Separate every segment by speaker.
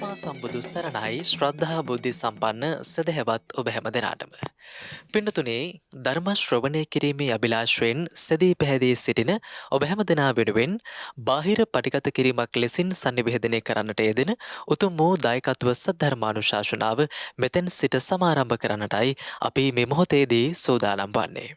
Speaker 1: සම්මා සම්බුදු සරණයි ශ්‍රද්ධා බුද්ධි සම්පන්න සදහැවත් ඔබ හැම දෙනාටම. පින්නතුනේ ධර්ම ශ්‍රවණය කිරීමේ අභිලාෂයෙන් සැදී පැහැදී සිටින ඔබ හැම දෙනා වෙනුවෙන් බාහිර පටිගත කිරීමක් ලෙසින් sannivedanaය කරන්නට යෙදෙන උතුම් වූ දායකත්ව සද්ධර්මානුශාසනාව මෙතෙන් සිට සමාරම්භ කරන්නටයි අපි මේ මොහොතේදී සූදානම් වන්නේ.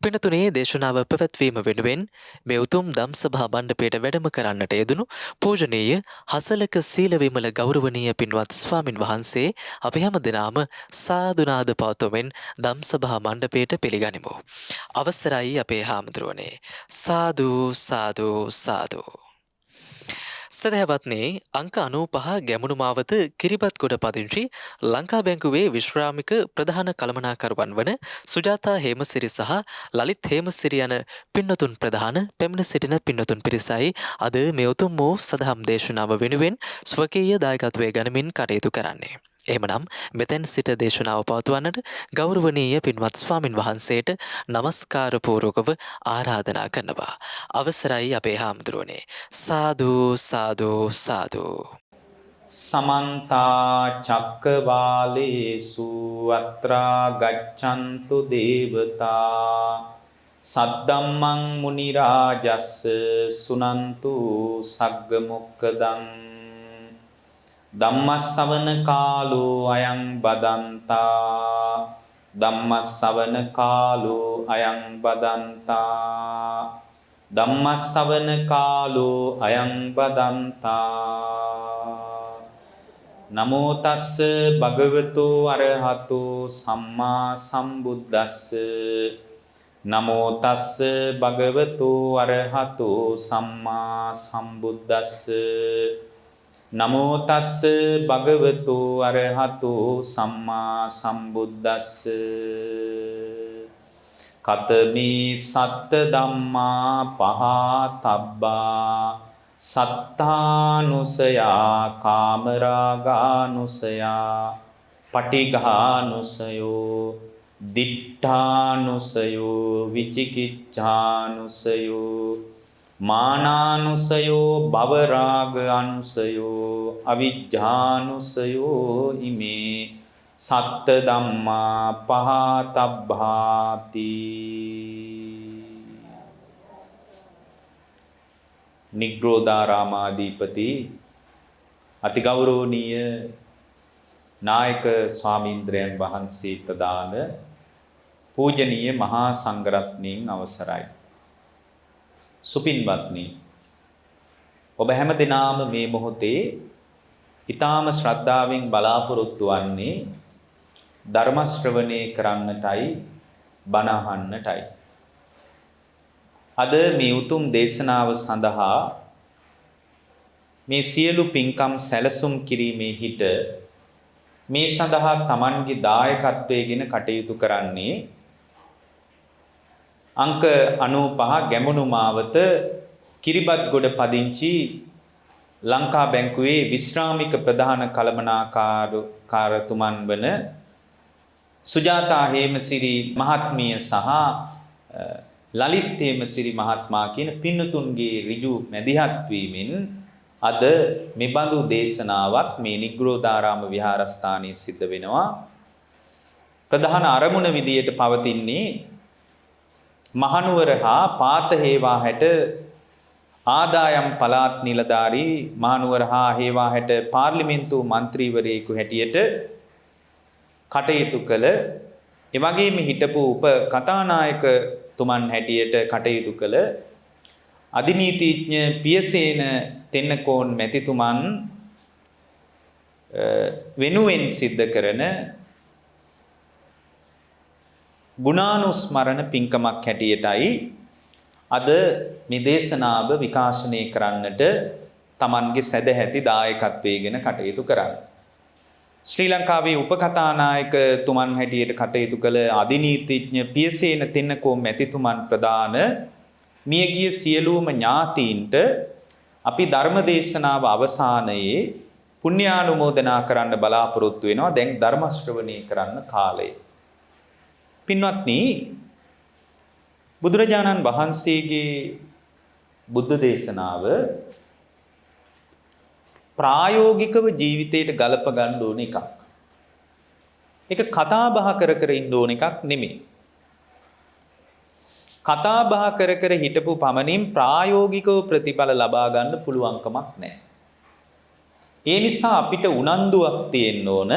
Speaker 1: පිනතුනේ දේශනාව පැවැත්වීම වෙනුවෙන් මේ උතුම් දම් සභා මණ්ඩපයට වැඩම කරන්නට යෙදුණු පූජනීය හසලක සීල විමල ගෞරවනීය පින්වත් ස්වාමින් වහන්සේ අපි හැම දෙනාම සාදුනාද පවත්වමින් දම් සභා මණ්ඩපයට පිළිගනිමු. අවසරයි අපේ හාමුදුරුවනේ. සාදු සාදු සාදු. සදහැවත්නේ අංක 95 ගැමුණු මාවත කිරිබත්ගොඩ පදිංචි ලංකා බැංකුවේ විශ්‍රාමික ප්‍රධාන කළමනාකරුවන් වන සුජාතා හේමසිරි සහ ලලිත් හේමසිරි යන පින්නතුන් ප්‍රධාන පැමිණ සිටින පින්නතුන් පිරිසයි අද මේ උතුම් වූ සදහම් දේශනාව වෙනුවෙන් ස්වකීය දායකත්වය ගනිමින් කටයුතු කරන්නේ. එහෙමනම් මෙතෙන් සිට දේශනාව පවත්වන්නට ගෞරවනීය පින්වත් ස්වාමින් වහන්සේට নমස්කාර පූර්වකව ආරාධනා කරනවා. අවසරයි අපේ හාමුදුරුවනේ. සාදු සාදු සාදු.
Speaker 2: සමන්ත චක්කවාලේසු අත්‍රා ගච්ඡන්තු දේවතා සද්දම්මං මුනි රාජස්ස සුනන්තු සග්ග මොක්කදං ධම්මස්සවන කාලෝ අයං බදන්තා ධම්මස්සවන කාලෝ අයං බදන්තා ධම්මස්සවන කාලෝ අයං බදන්තා නමෝ තස්ස භගවතු අරහතෝ සම්මා සම්බුද්දස්ස නමෝ තස්ස භගවතු අරහතෝ සම්මා සම්බුද්දස්ස නමෝ තස්ස භගවතු අරහතෝ සම්මා සම්බුද්දස්ස කතමේ සත්ත ධම්මා පහතබ්බා සත්තානුසයා කාමරාගානුසයා පටිඝානුසයෝ දිඨානුසයෝ විචිකිච්ඡානුසයෝ මානානුසයෝ භවරාග අනුසයෝ අවිජ්ජානුසයෝ ඉමේ සත්ත ධම්මා පහතබ්බාති නිග්‍රෝධාරාමාධිපති අතිගෞරවනීය නායක ස්වාමීන්ද්‍රයන් වහන්සේ ප්‍රදාන පූජනීය මහා සංඝරත්නයන් අවසරයි. සුපින්වත්නි, ඔබ හැම දිනාම මේ මොහොතේ ඊටාම ශ්‍රද්ධාවෙන් බලාපොරොත්තු වන්නේ ධර්ම ශ්‍රවණය කරන්නටයි බණ අහන්නටයි. අද මේ උතුම් දේශනාව සඳහා මේ සියලු පින්කම් සැලසුම් කිරීමේ හිට මේ සඳහා Tamanගේ දායකත්වයෙන් කටයුතු කරන්නේ අංක 95 ගැමුණු මාවත කිරිබත්ගොඩ පදිංචි ලංකා බැංකුවේ විශ්‍රාමික ප්‍රධාන කළමනාකාරතුමන් වන සුජාතා හේමසිරි මහත්මිය සහ ලලිත් හේමසිරි මහත්මයා කියන පින්නතුන්ගේ ඍජු මැදිහත් වීමෙන් අද මෙබඳු දේශනාවක් මේ නිග්‍රෝධාරාම විහාරස්ථානයේ සිද්ධ වෙනවා. ප්‍රධාන අරමුණ විදියට පවතින්නේ මහනුවර හා පාත හේවාහැට ආදායම් පළාත් නිලධාරී මහනුවර හා හේවාහැට පාර්ලිමේන්තු මන්ත්‍රීවරයෙකු හැටියට කටයුතු කළ එවැගේම හිටපු උප කතානායක තුමන් හැටියට කටයුතු කළ අධිනීතිඥ පියසේන තෙන්නකෝන් මැතිතුමන් වෙනුවෙන් සිද්ධ කරන ගුණානුස්මරණ පින්කමක් හැටියටයි අද මේ දේශනාව විකාශනය කරන්නට Tamanගේ සැදැහැති දායකත්වයෙන් කටයුතු කරන්නේ. ශ්‍රී ලංකාවේ උපකථානායක තුමන් හැටියට කටයුතු කළ අධිනීතිඥ පියසේන තෙන්නකෝන් මැතිතුමන් ප්‍රදාන මියගිය සියලුම ඥාතීන්ට අපි ධර්ම දේශනාව අවසානයේ පුණ්‍යානුමෝදනා කරන්න බලාපොරොත්තු වෙනවා. දැන් ධර්ම ශ්‍රවණය කරන්න කාලය. පින්වත්නි, බුදුරජාණන් වහන්සේගේ බුද්ධ දේශනාව ප්‍රායෝගිකව ජීවිතයට ගලප ගන්න ඕන එකක්. ඒක කතා බහ කර කර ඉන්න ඕන එකක් නෙමෙයි. කතා බහ කර කර හිටපු පමණින් ප්‍රායෝගිකව ප්‍රතිඵල ලබා ගන්න පුළුවන් කමක් නැහැ. ඒ නිසා අපිට උනන්දුවක් තියෙන්න ඕන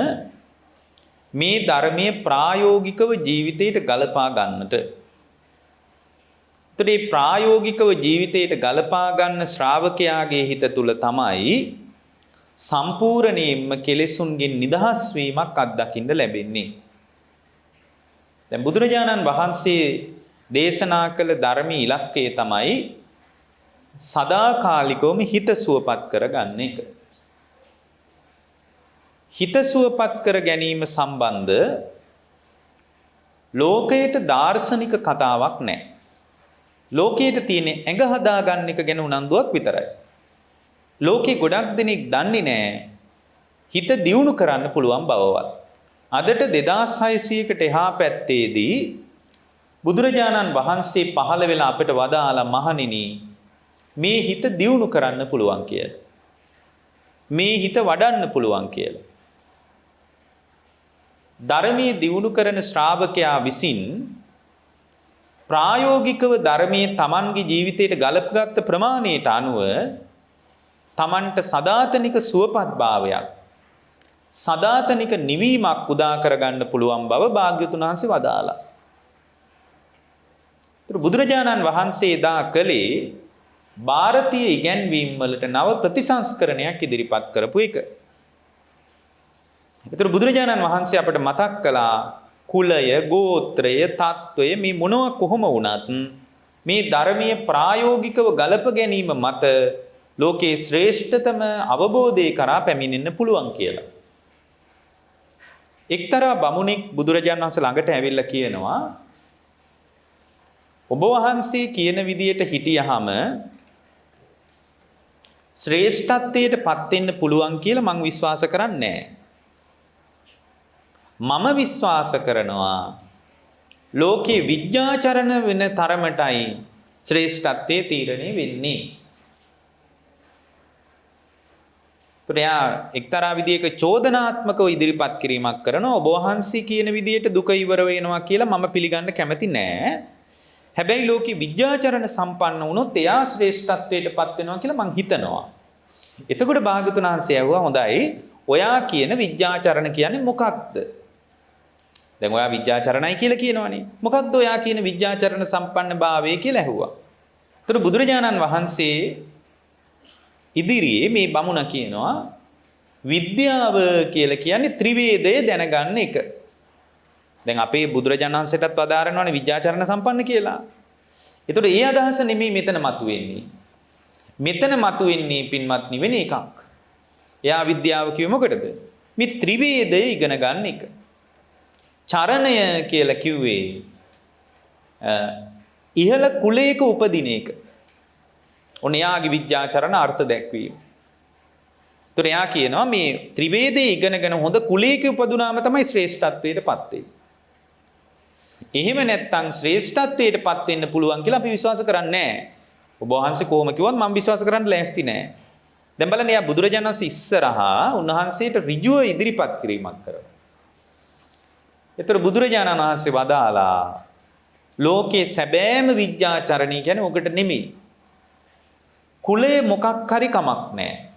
Speaker 2: මේ ධර්මයේ ප්‍රායෝගිකව ජීවිතයට ගලපා ගන්නට. එතකොට මේ ප්‍රායෝගිකව ජීවිතයට ගලපා ගන්න ශ්‍රාවකයාගේ හිත තුල තමයි සම්පූර්ණයෙන්ම කෙලෙසුන්ගෙන් නිදහස් වීමක් අත්දකින්න ලැබෙන්නේ. දැන් බුදුරජාණන් වහන්සේ දේශනා කළ ධර්මී ඉලක්කය තමයි සදාකාලිකවම හිත සුවපත් කරගන්න එක. හිත සුවපත් කර ගැනීම සම්බන්ධ ලෝකයට දාර්ශනික කතාවක් නැහැ. ලෝකයට තියෙන ඇඟ හදාගන්න එක ගැන උනන්දුවක් විතරයි. ලෝකේ ගොඩක් දෙනෙක් දන්නේ නැහැ හිත දියුණු කරන්න පුළුවන් බවවත්. අදට 2600කට එහා පැත්තේදී බුදුරජාණන් වහන්සේ පහළ වෙලා අපිට වදාලා මහණෙනි මේ හිත දියුණු කරන්න පුළුවන් කියලා. මේ හිත වඩන්න පුළුවන් කියලා. ධර්මයේ දියුණු කරන ශ්‍රාවකයා විසින් ප්‍රායෝගිකව ධර්මයේ Tamanගේ ජීවිතයට ගලපගත් ප්‍රමාණයට අනුව Tamanට සදාතනික සුවපත් භාවයක් සදාතනික නිවීමක් උදා කරගන්න පුළුවන් බව භාග්‍යවතුන් වහන්සේ වදාලා. බුදුරජාණන් වහන්සේ දා කළේ ಭಾರತೀಯ ඉගැන්වීම් වලට නව ප්‍රතිසංස්කරණයක් ඉදිරිපත් කරපු එක. ඒතර බුදුරජාණන් වහන්සේ අපට මතක් කළා කුලය, ගෝත්‍රය, තත්වය මේ මොනවා කොහොම වුණත් මේ ධර්මීය ප්‍රායෝගිකව ගලප ගැනීම මත ලෝකේ ශ්‍රේෂ්ඨතම අවබෝධය කරා පැමිණෙන්න පුළුවන් කියලා. එක්තරා බමුණෙක් බුදුරජාණන් වහන්සේ ළඟට ඇවිල්ලා කියනවා ඔබ වහන්සේ කියන විදියට හිටියහම ශ්‍රේෂ්ඨත්වයට පත් වෙන්න පුළුවන් කියලා මම විශ්වාස කරන්නේ මම විශ්වාස කරනවා ලෝකේ විද්‍යාචරණ වෙන තරමටයි ශ්‍රේෂ්ඨත්වයේ තීරණය වෙන්නේ. ප්‍රයා එක්තරා විදියක චෝදනාත්මකව ඉදිරිපත් කිරීමක් කරනවා ඔබ වහන්සේ කියන විදියට දුක ඉවර වෙනවා කියලා මම පිළිගන්න කැමති නෑ. හැබැයි ලෝකේ විද්‍යාචරණ සම්පන්න වුණොත් එයා ශ්‍රේෂ්ඨත්වයට පත් වෙනවා කියලා මං හිතනවා. එතකොට භාගතුන් වහන්සේ ඇහුවා හොඳයි ඔයා කියන විද්‍යාචරණ කියන්නේ මොකක්ද? දැන් ඔයා විද්‍යාචරණයි කියලා කියනවනේ. මොකක්ද ඔයා කියන විද්‍යාචරණ සම්පන්න භාවය කියලා ඇහුවා. ඒතර බුදුරජාණන් වහන්සේ ඉදිරියේ මේ බමුණ කියනවා විද්‍යාව කියලා කියන්නේ ත්‍රිවේදය දැනගන්න එක. දැන් අපේ බුදුරජාණන් වහන්සේටත් වදාරනවානේ විද්‍යාචරණ සම්පන්න කියලා. ඒතකොට ඒ අදහස නෙමෙයි මෙතන මතුවෙන්නේ. මෙතන මතුවෙන්නේ පින්වත්නි වෙන එකක්. එයා විද්‍යාව කිව්වෙ මොකටද? මේ ත්‍රිවේදය ඉගෙන ගන්න එක. චරණය කියලා කිව්වේ ඉහළ කුලයක උපදින එක. ඔන්න එයාගේ විද්‍යාචරණ අර්ථ දැක්වීම. ඒතකොට එයා කියනවා මේ ත්‍රිවේදය ඉගෙනගෙන හොඳ කුලයක උපදුනාම තමයි ශ්‍රේෂ්ඨත්වයට පත් වෙන්නේ. එහෙම නැත්නම් ශ්‍රේෂ්ඨත්වයට පත් වෙන්න පුළුවන් කියලා අපි විශ්වාස කරන්නේ නැහැ. ඔබ වහන්සේ කොහොම කිව්වත් මම විශ්වාස කරන්න ලෑස්ති නැහැ. දැන් බලන්න එයා බුදුරජාණන් වහන්සේ ඉස්සරහා උන්වහන්සේට ඍජුව ඉදිරිපත් කිරීමක් කරනවා. ඒතර බුදුරජාණන් වහන්සේ වදාලා ලෝකේ සැබෑම විද්‍යාචරණී කියන්නේ ඔකට නෙමෙයි. කුලේ මොකක් හරි කමක් නැහැ.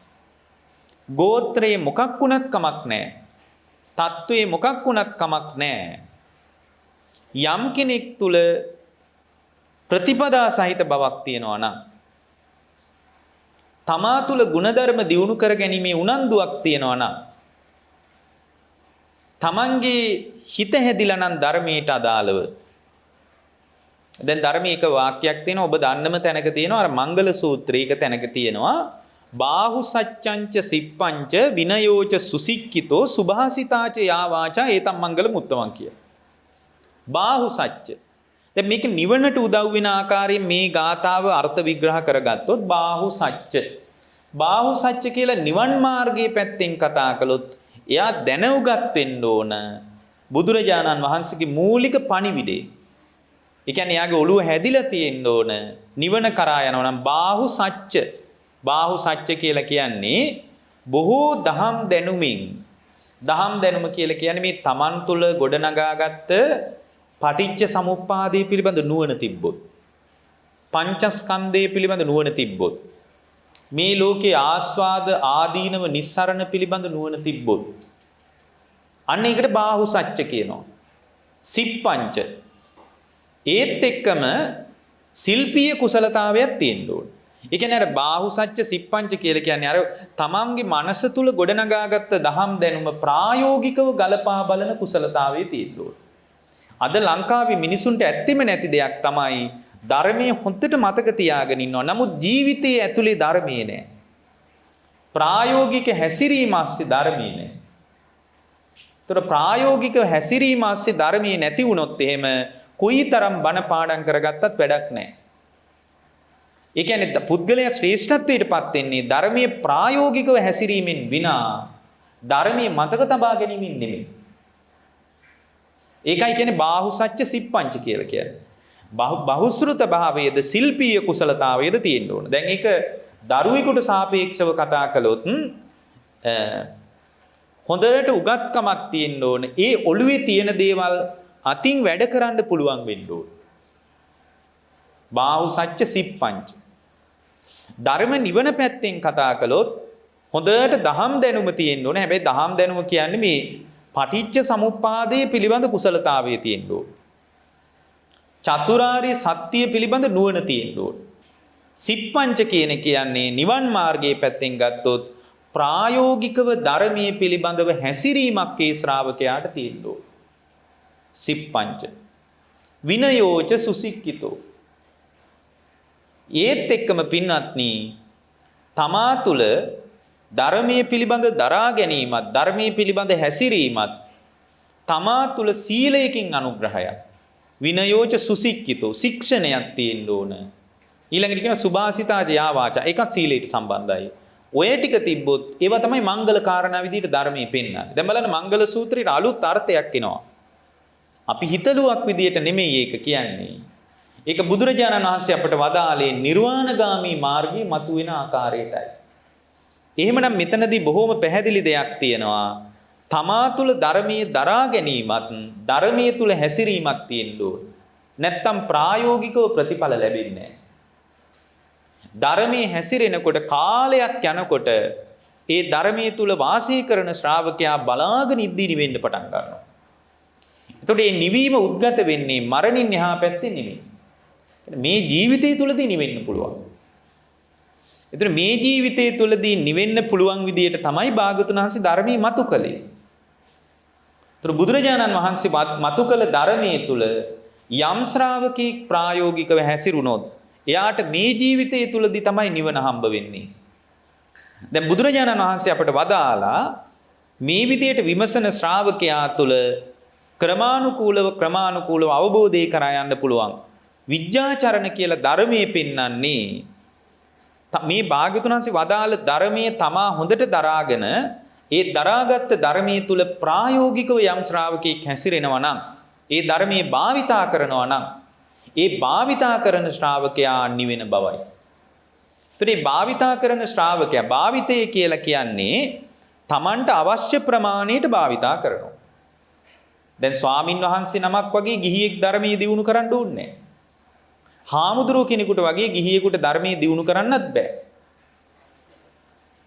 Speaker 2: ගෝත්‍රයේ මොකක් වුණත් කමක් නැහැ. තත්වයේ මොකක් වුණත් කමක් නැහැ. යම් කෙනෙක් තුල ප්‍රතිපදා සහිත බවක් තියෙනවා නම් තමා තුල ගුණධර්ම දියුණු කර ගැනීමේ උනන්දුවක් තියෙනවා නම් තමන්ගේ හිත හැදිලා නම් ධර්මයට අදාළව දැන් ධර්මයේ එක වාක්‍යයක් තියෙනවා ඔබ දන්නම තැනක තියෙනවා අර මංගල සූත්‍රයක තැනක තියෙනවා බාහු සච්ඡංච සිප්පංච විනයෝච සුසික්කිතෝ සුභාසිතාච යා වාචා ඒතම් මංගල මුත්තමන් කිය. බාහු සච්ච. දැන් මේක නිවනට උදව් වෙන ආකාරයෙන් මේ ගාථාව අර්ථ විග්‍රහ කරගත්තොත් බාහු සච්ච. බාහු සච්ච කියලා නිවන් මාර්ගයේ පැත්තෙන් කතා කළොත් එයා දැනුගත් වෙන්න ඕන බුදුරජාණන් වහන්සේගේ මූලික පණිවිඩේ. ඒ කියන්නේ යාගේ ඔළුව හැදිලා තියෙන්න ඕන නිවන කරා යනවා නම් බාහු සච්ච. බාහු සච්ච කියලා කියන්නේ බොහෝ දහම් දැනුමින් දහම් දැනුම කියලා කියන්නේ මේ තමන් තුළ ගොඩනගාගත්ත පටිච්ච සමුප්පාදය පිළිබඳ නුවණ තිබ්බොත් පංචස්කන්ධය පිළිබඳ නුවණ තිබ්බොත් මේ ලෝකේ ආස්වාද ආදීනව නිස්සරණ පිළිබඳ නුවණ තිබ්බොත් අන්න ඒකට බාහු සත්‍ය කියනවා. සිප්පංච ඒත් එක්කම ශිල්පීය කුසලතාවයක් තියෙන්න ඕනේ. ඒ කියන්නේ අර බාහු සත්‍ය සිප්පංච කියලා කියන්නේ අර තමන්ගේ මනස තුල ගොඩනගාගත්ත දහම් දැනුම ප්‍රායෝගිකව ගලපා බලන කුසලතාවයේ තියෙන්න ඕනේ. අද ලංකාවේ මිනිසුන්ට ඇත්තෙම නැති දෙයක් තමයි ධර්මයේ හොඳට මතක තියාගෙන ඉන්නවා. නමුත් ජීවිතයේ ඇතුලේ ධර්මයේ නැහැ. ප්‍රායෝගික හැසිරීම ASCII ධර්මයේ නැහැ. ඒතර ප්‍රායෝගික හැසිරීම ASCII ධර්මයේ නැති වුණොත් එහෙම කොයිතරම් බණ පාඩම් කරගත්තත් වැඩක් නැහැ. ඒ කියන්නේ පුද්ගලයා ශ්‍රේෂ්ඨත්වයටපත් වෙන්නේ ධර්මයේ ප්‍රායෝගිකව හැසිරීමෙන් විනා ධර්මයේ මතක තබා ගැනීමෙන් නෙමෙයි. ඒකයි කියන්නේ බාහු සත්‍ය සිප්පංච කියලා කියන්නේ. බහුශ්‍රත භාවයේද ශිල්පීය කුසලතාවයේද තියෙන්න ඕන. දැන් ඒක දරුවෙකුට සාපේක්ෂව කතා කළොත් හොඳට උගත්කමක් තියෙන්න ඕන. ඒ ඔළුවේ තියෙන දේවල් අතින් වැඩ කරන්න පුළුවන් වෙන්න ඕන. බාහු සත්‍ය සිප්පංච. ධර්ම නිවන පැත්තෙන් කතා කළොත් හොඳට දහම් දැනුම තියෙන්න ඕන. හැබැයි දහම් දැනුම කියන්නේ මේ පටිච්ච සමුප්පාදයේ පිළිබඳ කුසලතාවයේ තියෙන්න ඕන. චතුරාර්ය සත්‍ය පිළිබඳ නුවණ තියෙන්න ඕන. සිප්පංච කියන්නේ නිවන් මාර්ගයේ පැත්තෙන් ගත්තොත් ප්‍රායෝගිකව ධර්මයේ පිළිබඳව හැසිරීමක් ඒ ශ්‍රාවකයාට තියෙන්න ඕන. සිප්පංච විනයෝච සුසික්කිතෝ. ඒත් එක්කම පින්වත්නි තමා තුළ ධර්මයේ පිළිබඳ දරා ගැනීමත් ධර්මයේ පිළිබඳ හැසිරීමත් තමා තුළ සීලයකින් අනුග්‍රහයක්. විනයෝච සුසික්කිතෝ ශික්ෂණයක් තියෙන්න ඕන. ඊළඟට කියන සුභාසිතාජ යාවාචා ඒකත් සීලයට සම්බන්ධයි. ඔය ටික තිබ්බොත් ඒවා තමයි මංගල කාරණා විදිහට ධර්මයේ පෙන්වන්නේ. දැන් බලන්න මංගල සූත්‍රයේ අලුත් අර්ථයක් එනවා. අපි හිතලුවක් විදිහට නෙමෙයි ඒක කියන්නේ. ඒක බුදුරජාණන් වහන්සේ අපට වදාළේ නිර්වාණගාමී මාර්ගයේ මතුවෙන ආකාරයටයි. එහෙමනම් මෙතනදී බොහොම පැහැදිලි දෙයක් තියෙනවා. තමා තුළ ධර්මයේ දරා ගැනීමත් ධර්මයේ තුළ හැසිරීමක් තියෙන්න ඕන. නැත්තම් ප්‍රායෝගිකව ප්‍රතිඵල ලැබෙන්නේ නැහැ. ධර්මයේ හැසිරෙනකොට කාලයක් යනකොට ඒ ධර්මයේ තුල වාසය කරන ශ්‍රාවකයා බලාගෙන ඉද්දී නිවෙන්න පටන් ගන්නවා. එතකොට මේ නිවීම උද්ගත වෙන්නේ මරණින් එහා පැත්තේ නෙමෙයි. මේ ජීවිතය තුලදී නිවෙන්න පුළුවන්. එතකොට මේ ජීවිතය තුලදී නිවෙන්න පුළුවන් විදියට තමයි භාගතුන් වහන්සේ ධර්මයේ මතු කළේ. එතකොට බුදුරජාණන් වහන්සේ මතු කළ ධර්මයේ තුල යම් ශ්‍රාවකෙක් ප්‍රායෝගිකව හැසිරුණොත් එයාට මේ ජීවිතය තුලදී තමයි නිවන හම්බ වෙන්නේ. දැන් බුදුරජාණන් වහන්සේ අපට වදාලා මේ විදියට විමසන ශ්‍රාවකයා තුල ක්‍රමානුකූලව අවබෝධය කරා යන්න පුළුවන්. විද්‍යාචරණ කියලා ධර්මයේ පෙන්වන්නේ මේ භාග්‍යවතුන් වහන්සේ වදාළ ධර්මයේ තමා හොඳට දරාගෙන ඒ දරාගත් ධර්මයේ තුල ප්‍රායෝගිකව යම් ශ්‍රාවකෙක් හැසිරෙනවා නම් ඒ ධර්මයේ භාවිතා කරනවා නම් ඒ භාවිතා කරන ශ්‍රාවකයා නිවෙන බවයි. ඒතර මේ භාවිතා කරන ශ්‍රාවකයා භාවිතය කියලා කියන්නේ තමන්ට අවශ්‍ය ප්‍රමාණයට භාවිතා කරනවා. දැන් ස්වාමින් වහන්සේ නමක් වගේ ගිහියෙක් ධර්මයේ දියුණු කරන්න ඕනේ නැහැ. හාමුදුරුව කෙනෙකුට වගේ ගිහියෙකුට ධර්මයේ දියුණු කරන්නත් බෑ.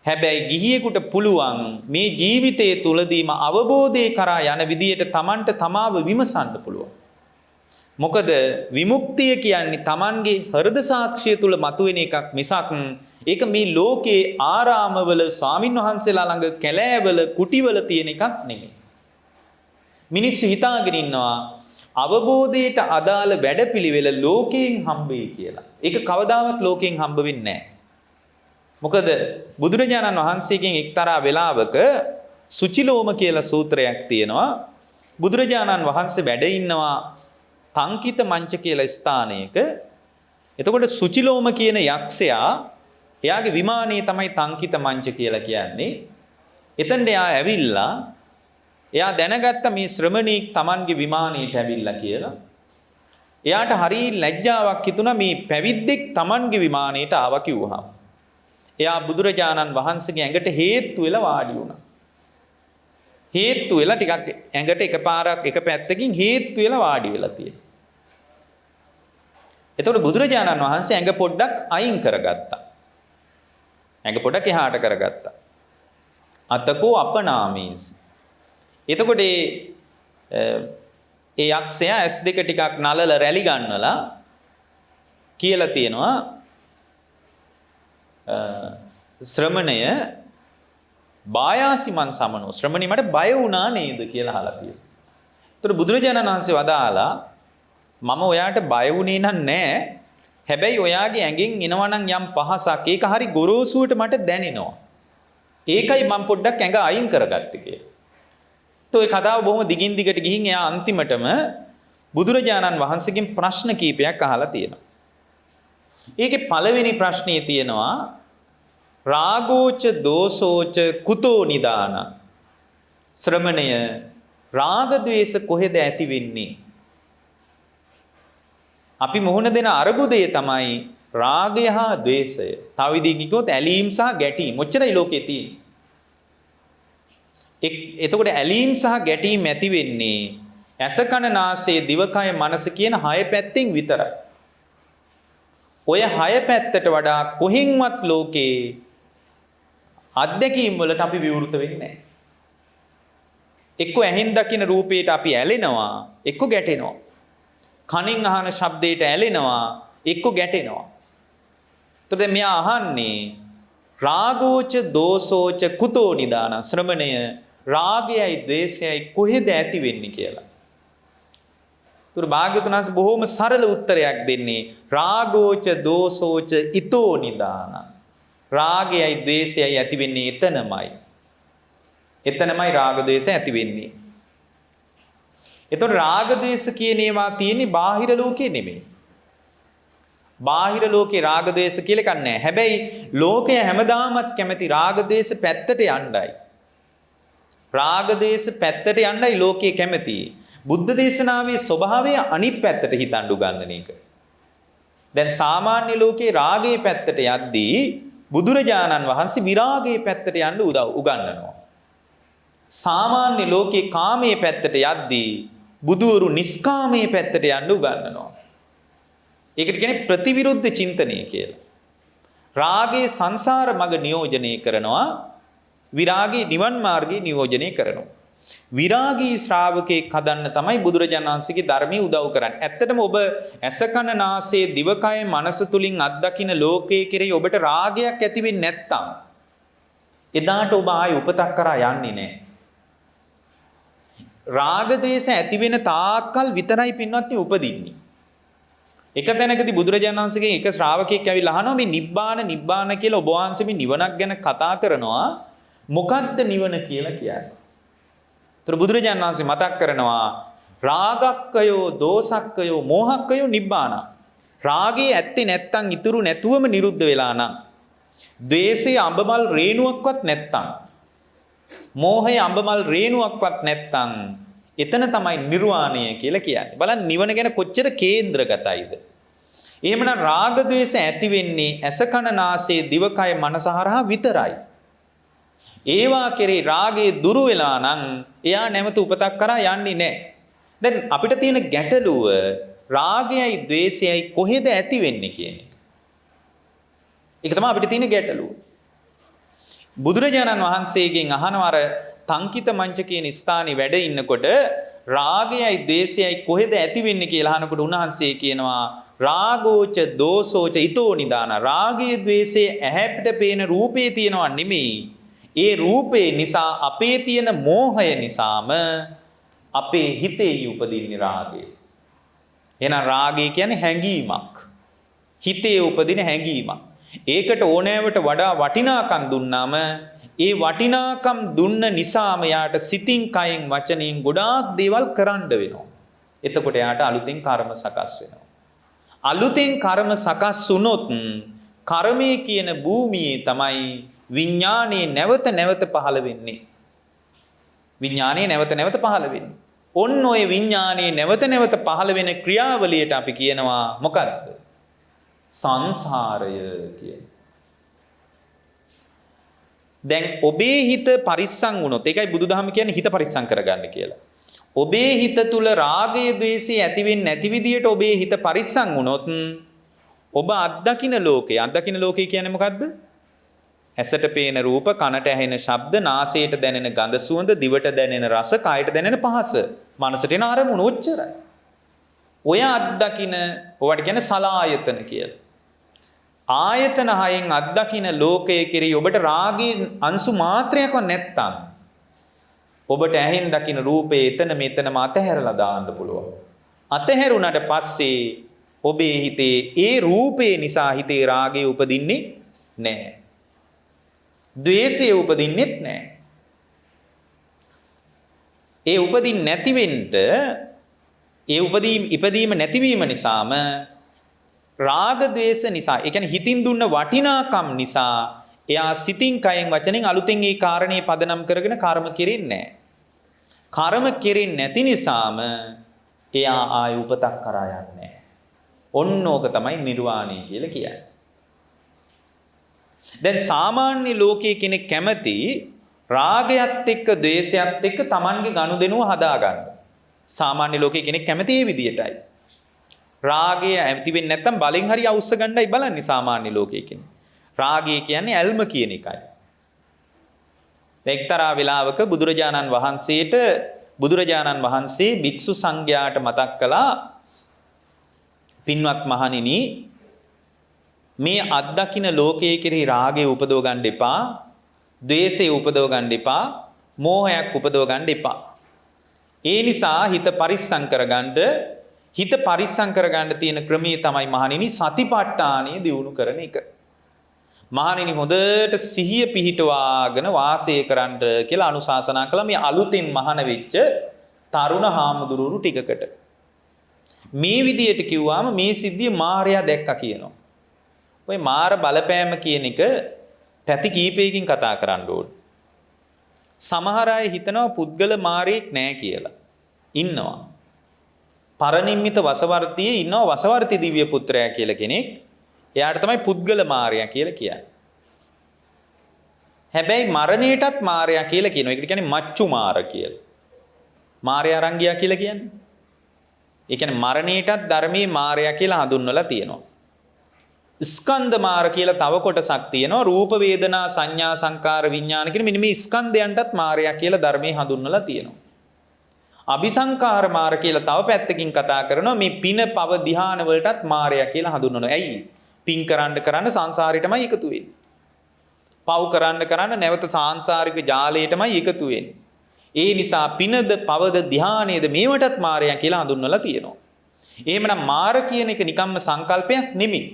Speaker 2: හැබැයි ගිහියෙකුට පුළුවන් මේ ජීවිතයේ තුලදීම අවබෝධය කරා යන විදියට තමන්ට තමාව විමසන්න පුළුවන්. මොකද විමුක්තිය කියන්නේ තමන්ගේ හෘද සාක්ෂිය තුල මතුවෙන එකක් මිසක් ඒක මේ ලෝකේ ආරාමවල ස්වාමින් වහන්සේලා ළඟ කැලෑවල කුටිවල තියෙන එකක් නෙමෙයි. මිනිස්සු හිතාගෙන ඉන්නවා අවබෝධයට අදාළ වැඩපිළිවෙල ලෝකයෙන් හම්බෙයි කියලා. ඒක කවදාවත් ලෝකයෙන් හම්බ වෙන්නේ නැහැ. මොකද බුදුරජාණන් වහන්සේගෙන් එක්තරා වෙලාවක සුචිලෝම කියලා සූත්‍රයක් තියෙනවා. බුදුරජාණන් වහන්සේ වැඩ ඉන්නවා තංකිත මංච කියලා ස්ථානයක. එතකොට සුචිලෝම කියන යක්ෂයා එයාගේ විමානයේ තමයි තංකිත මංච කියලා කියන්නේ. එතනට එයා ඇවිල්ලා එයා දැනගත්ත මේ ශ්‍රමණීක් Tamanගේ විමානයට ඇවිල්ලා කියලා. එයාට හරි ලැජ්ජාවක් හිතුණා මේ පැවිද්දෙක් Tamanගේ විමානයට ආවා කිව්වහම. එයා බුදුරජාණන් වහන්සේගේ ඇඟට හේතු වෙලා වාඩි වුණා. හේතු වෙලා ටිකක් ඇඟට එකපාරක් එක පැත්තකින් හේතු වෙලා වාඩි වෙලා තියෙනවා. එතකොට බුදුරජාණන් වහන්සේ ඇඟ පොඩ්ඩක් අයින් කරගත්තා. ඇඟ පොඩ්ඩක් එහාට කරගත්තා. අතකෝ අපනාමීස්. එතකොට ඒ යක්ෂයා S2 ටිකක් නලල රැලි ගන්නලා කියලා තියෙනවා ශ්‍රමණය බායාසිමන් සමනෝ ශ්‍රමණී මට බය වුණා නේද කියලා අහලා තියෙනවා. ඒතර බුදුරජාණන් වහන්සේ වදාලා මම ඔයාට බය වුණේ නැහැ. හැබැයි ඔයාගේ ඇඟෙන් එනවනම් යම් පහසක් ඒක හරි ගොරෝසුවට මට දැනෙනවා. ඒකයි මම පොඩ්ඩක් ඇඟ අයින් කරගත්තේ කියලා. ඒ කතාව බොහොම දිගින් දිගට ගිහින් එයා අන්තිමටම බුදුරජාණන් වහන්සේගෙන් ප්‍රශ්න කීපයක් අහලා තියෙනවා. ඒකේ පළවෙනි ප්‍රශ්නේ තියෙනවා රාගෝච දෝසෝච කුතෝ නිදාන. ශ්‍රමණය රාග ద్వේෂ කොහෙද ඇති වෙන්නේ? අපි මුහුණ දෙන අරුබුදය තමයි රාගය හා ద్వේෂය. තව විදිහකින් කිව්වොත් ඇලීම් සහ ගැටීම්. ඔච්චරයි ලෝකේ තියෙන්නේ. එතකොට ඇලීම් සහ ගැටීම් ඇති වෙන්නේ ඇස කන නාසය දිවකය මනස කියන හය පැත්තෙන් විතරයි. ඔය හය පැත්තට වඩා කොහෙන්වත් ලෝකේ අත්දැකීම් වලට අපි විවෘත වෙන්නේ නැහැ. එක්ක ඇහෙන් දකින රූපයට අපි ඇලෙනවා, එක්ක ගැටෙනවා. කනින් අහන ශබ්දයට ඇලෙනවා, එක්ක ගැටෙනවා. එතකොට මෙයා අහන්නේ රාගෝච දෝසෝච කුතෝ නිදාන. ශ්‍රමණය රාගයයි ද්වේෂයයි කොහෙද ඇති වෙන්නේ කියලා. ඒතර භාග්‍යවතුන් වහන්සේ බොහොම සරල උත්තරයක් දෙන්නේ රාගෝච දෝසෝච ඊතෝ නිදාන. රාගයයි ද්වේෂයයි ඇති වෙන්නේ එතනමයි. එතනමයි රාග ද්වේෂ ඇති වෙන්නේ. එතකොට රාග ද්වේෂ කියන ඒවා තියෙන්නේ බාහිර ලෝකේ නෙමෙයි. බාහිර ලෝකේ රාග ද්වේෂ කියලා එකක් නැහැ. හැබැයි ලෝකය හැමදාමත් කැමති රාග ද්වේෂ පැත්තට යන්නයි. රාග ද්වේෂ පැත්තට යන්නයි ලෝකයේ කැමති. බුද්ධ දේශනාවේ ස්වභාවය අනිත් පැත්තට හිතන්න උගන්වන එක. දැන් සාමාන්‍ය ලෝකේ රාගයේ පැත්තට යද්දී බුදුරජාණන් වහන්සේ විරාගයේ පැත්තට යන්න උගන්වනවා. සාමාන්‍ය ලෝකේ කාමයේ පැත්තට යද්දී බුදුවරු නිස්කාමයේ පැත්තට යන්න උගන්වනවා. ඒකට කියන්නේ ප්‍රතිවිරුද්ධ චින්තනය කියලා. රාගයේ සංසාර මඟ නියෝජනය කරනවා, විරාගයේ නිවන් මාර්ගයේ නියෝජනය කරනවා. විරාගී ශ්‍රාවකෙක් හදන්න තමයි බුදුරජාණන් වහන්සේගේ ධර්මයේ උදව් කරන්නේ. ඇත්තටම ඔබ ඇස කන නාසය දිවකය මනස තුලින් අත්දකින ලෝකයේ කෙරෙහි ඔබට රාගයක් ඇති වෙන්නේ නැත්තම් එදාට ඔබ ආයි උපතක් කරා යන්නේ නැහැ. රාග දේශ ඇති වෙන තාක්කල් විතරයි පින්වත්නි උපදින්නේ. එක තැනකදී බුදුරජාණන් වහන්සේගෙන් එක ශ්‍රාවකෙක් ඇවිල්ලා අහනවා මේ නිබ්බාන කියලා ඔබ වහන්සේ මේ නිවනක් ගැන කතා කරනවා මොකද්ද නිවන කියලා කියන්නේ. ඒතර බුදුරජාණන් වහන්සේ මතක් කරනවා රාගක්කයෝ දෝසක්කයෝ මෝහක්කයෝ නිබ්බාන. රාගේ ඇත්තේ නැත්තම් ඉතුරු නැතුවම නිරුද්ධ වෙලා නම්. ද්වේෂයේ අඹමල් රේණුවක්වත් නැත්තම්. මෝහයේ අඹමල් රේණුවක්වත් නැත්තම් එතන තමයි නිර්වාණය කියලා කියන්නේ. බලන්න නිවන ගැන කොච්චර කේන්ද්‍රගතයිද. එහෙමනම් රාග ද්වේෂ ඇති වෙන්නේ ඇස කන නාසය දිවකය මනස හරහා විතරයි. ඒවා කෙරේ රාගේ දුරු වෙලා නම් එයා නැවත උපතක් කරා යන්නේ නැහැ. දැන් අපිට තියෙන ගැටලුව රාගයයි ද්වේෂයයි කොහෙද ඇති වෙන්නේ කියන එක. ඒක තමයි අපිට තියෙන ගැටලුව. බුදුරජාණන් වහන්සේගෙන් අහනවා අර තංකිත මංච කියන ස්ථානේ වැඩ ඉන්නකොට රාගයයි ද්වේෂයයි කොහෙද ඇති වෙන්නේ කියලා අහනකොට උන්වහන්සේ කියනවා රාගෝච දෝසෝච ඊතෝ නිදාන. රාගයේ ද්වේෂයේ ඇහැපිට පේන රූපේ තියෙනවා නෙමෙයි. ඒ රූපේ නිසා අපේ තියෙන මෝහය නිසාම අපේ හිතේ උපදින්නේ රාගය. එහෙනම් රාගය කියන්නේ හැඟීමක්. හිතේ උපදින හැඟීමක්. ඒකට ඕනෑවට වඩා වටිනාකම් දුන්නාම ඒ වටිනාකම් දුන්න නිසාම යාට සිතින් කයෙන් වචනයෙන් ගොඩාක් දේවල් කරන්න වෙනවා. එතකොට යාට අලුතෙන් කර්ම සකස් වෙනවා. අලුතෙන් කර්ම සකස් වුනොත් කර්මයේ කියන භූමියේ තමයි විඥානයේ නැවත නැවත පහළ වෙන්නේ. විඥානයේ නැවත නැවත පහළ වෙන්නේ. ඔන්න ඔය විඥානයේ නැවත නැවත පහළ වෙන ක්‍රියාවලියට අපි කියනවා මොකද්ද? සංසාරය කියන. දැන් ඔබේ හිත පරිස්සම් වුණොත් ඒකයි බුදුදහම කියන්නේ හිත පරිස්සම් කරගන්න කියලා. ඔබේ හිත තුල රාගය ద్వේෂය ඇති වෙන්නේ නැති විදියට ඔබේ හිත පරිස්සම් වුණොත් ඔබ අත්දකින්න ලෝකේ කියන්නේ මොකද්ද? ඇසට පේන රූප, කනට ඇහෙන ශබ්ද, නාසයට දැනෙන ගඳ සුවඳ, දිවට දැනෙන රස, කයට දැනෙන පහස, මනසට එන අරමුණු ඔච්චරයි. ඔය අත්දකින්න ඔවට කියන්නේ සලායතන කියලා. ආයතන හයෙන් අත්දකින්න ලෝකයේ කෙරෙහි ඔබට රාගයේ අංශු මාත්‍රයක්වත් නැත්තම් ඔබට ඇහෙන් දකින්න රූපේ එතන මෙතනම අතහැරලා දාන්න පුළුවන්. අතහැරුණාට පස්සේ ඔබේ හිතේ ඒ රූපේ නිසා හිතේ රාගය උපදින්නේ නැහැ. ද්වේෂය උපදින්නෙත් නැහැ. ඒ උපදින් නැති වෙන්න ඒ ඉපදීම නැතිවීම නිසාම රාග ද්වේෂ නිසා ඒ කියන්නේ හිතින් දුන්න වටිනාකම් නිසා එයා සිතින් කයෙන් වචනෙන් අලුතෙන් ඒ කාරණේ පදනම් කරගෙන කර්ම කෙරෙන්නේ නැහැ. කර්ම කෙරෙන්නේ නැති නිසාම එයා ආය උපතක් කරා යන්නේ නැහැ. ඔන්නෝක තමයි නිර්වාණය කියලා කියන්නේ. දැන් සාමාන්‍ය ලෝකයේ කෙනෙක් කැමති රාගයත් එක්ක ද්වේෂයත් එක්ක Tamanගේ ගනුදෙනුව හදාගන්න. සාමාන්‍ය ලෝකයේ කෙනෙක් කැමති ඒ විදියටයි. රාගය ඇති වෙන්නේ නැත්තම් බලෙන් හරි අවුස්ස ගන්නයි බලන්නේ සාමාන්‍ය ලෝකයේ කෙනෙක්. රාගය කියන්නේ ඇල්ම කියන එකයි. එක්තරා වෙලාවක බුදුරජාණන් වහන්සේ භික්ෂු සංඝයාට මතක් කළා, පින්වත් මහණෙනි, මේ අත්දකින්න ලෝකයේ කෙරෙහි රාගය උපදව ගන්න එපා, ද්වේෂය උපදව ගන්න එපා, මෝහයක් උපදව ගන්න එපා. ඒ නිසා හිත පරිස්සම් කරගන්න තියෙන ක්‍රමයේ තමයි මහණෙනි සතිපට්ඨානය දියුණු කරන එක. මහණෙනි හොඳට සිහිය පිහිටවාගෙන වාසය කරන්න කියලා අනුශාසනා කළා මේ අලුතෙන් මහාන වෙච්ච තරුණ හාමුදුරුවෝ ටිකකට. මේ විදියට කිව්වාම මේ සිද්ධිය මාරයා දැක්කා කියනවා. ඔය මාර බලපෑම කියන එක පැති කීපයකින් කතා කරන්න ඕන. සමහර අය හිතනවා පුද්ගල මාරයෙක් නෑ කියලා. ඉන්නවා. පරනිම්මිත වසවර්තියේ ඉන්නවා වසවර්ති දිව්‍ය පුත්‍රයා කියලා කෙනෙක්. එයාට තමයි පුද්ගල මාරයා කියලා කියන්නේ. හැබැයි මරණයටත් මාරයා කියලා කියනවා. ඒකට කියන්නේ මච්චු මාර කියලා. මාරයා රංගියා කියලා කියන්නේ. ඒ කියන්නේ මරණයටත් ධර්මයේ මාරයා කියලා හඳුන්වලා තියෙනවා. ස්කන්ධ මාර කියලා තව කොටසක් තියෙනවා. රූප වේදනා සංඥා සංකාර විඥාන කියන මෙන්න මේ ස්කන්ධයන්ටත් මාරයා කියලා ධර්මයේ හඳුන්වලා තියෙනවා. අபிසංකාර මාර කියලා තව පැත්තකින් කතා කරනවා. මේ පින පව ධ්‍යාන වලටත් මාරයා කියලා හඳුන්වනවා. ඇයි? පින් කරන්න සංසාරෙටමයි එකතු වෙන්නේ. පව් කරන්න නැවත සාංශාරික ජාලයටමයි එකතු වෙන්නේ. ඒ නිසා පිනද පවද ධ්‍යානයේද මේවටත් මාරයා කියලා හඳුන්වලා තියෙනවා. එහෙමනම් මාර කියන එක නිකම්ම සංකල්පයක් නෙමෙයි.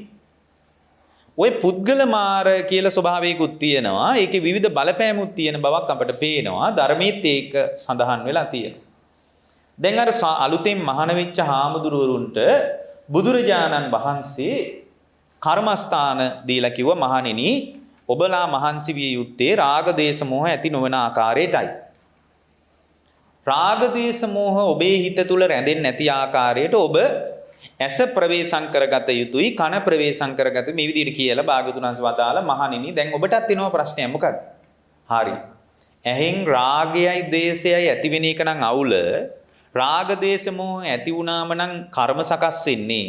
Speaker 2: ඔය පුද්ගල මාර කියලා ස්වභාවයකුත් තියෙනවා. ඒකේ විවිධ බලපෑමුත් තියෙන බවක් අපට පේනවා. ධර්මයේත් ඒක සඳහන් වෙලා තියෙනවා. දැන් අර අලුතෙන් මහාන වෙච්ච හාමුදුරුවරුන්ට බුදුරජාණන් වහන්සේ කර්මස්ථාන දීලා කිව්වා, මහණෙනි ඔබලා මහන්සි විය යුත්තේ රාග දේශ මොහ ඇති නොවන ආකාරයටයි. රාග දේශ මොහ ඔබේ හිත තුල රැඳෙන්නේ නැති ආකාරයට ඔබ ඇස ප්‍රවේශම් කරගත යුතුයි, කන ප්‍රවේශම් කරගත මේ විදිහට කියලා භාග්‍යවතුන් වහන්සේ වදාලා, මහණෙනි දැන් ඔබටත් එනවා ප්‍රශ්නයක් මොකක්ද? හරි. ඇහෙන් රාගයයි දේශයයි ඇති වෙන එක නම් අවුල. රාග දේශ මොහ ඇති වුණාම නම් කර්ම සකස් වෙන්නේ.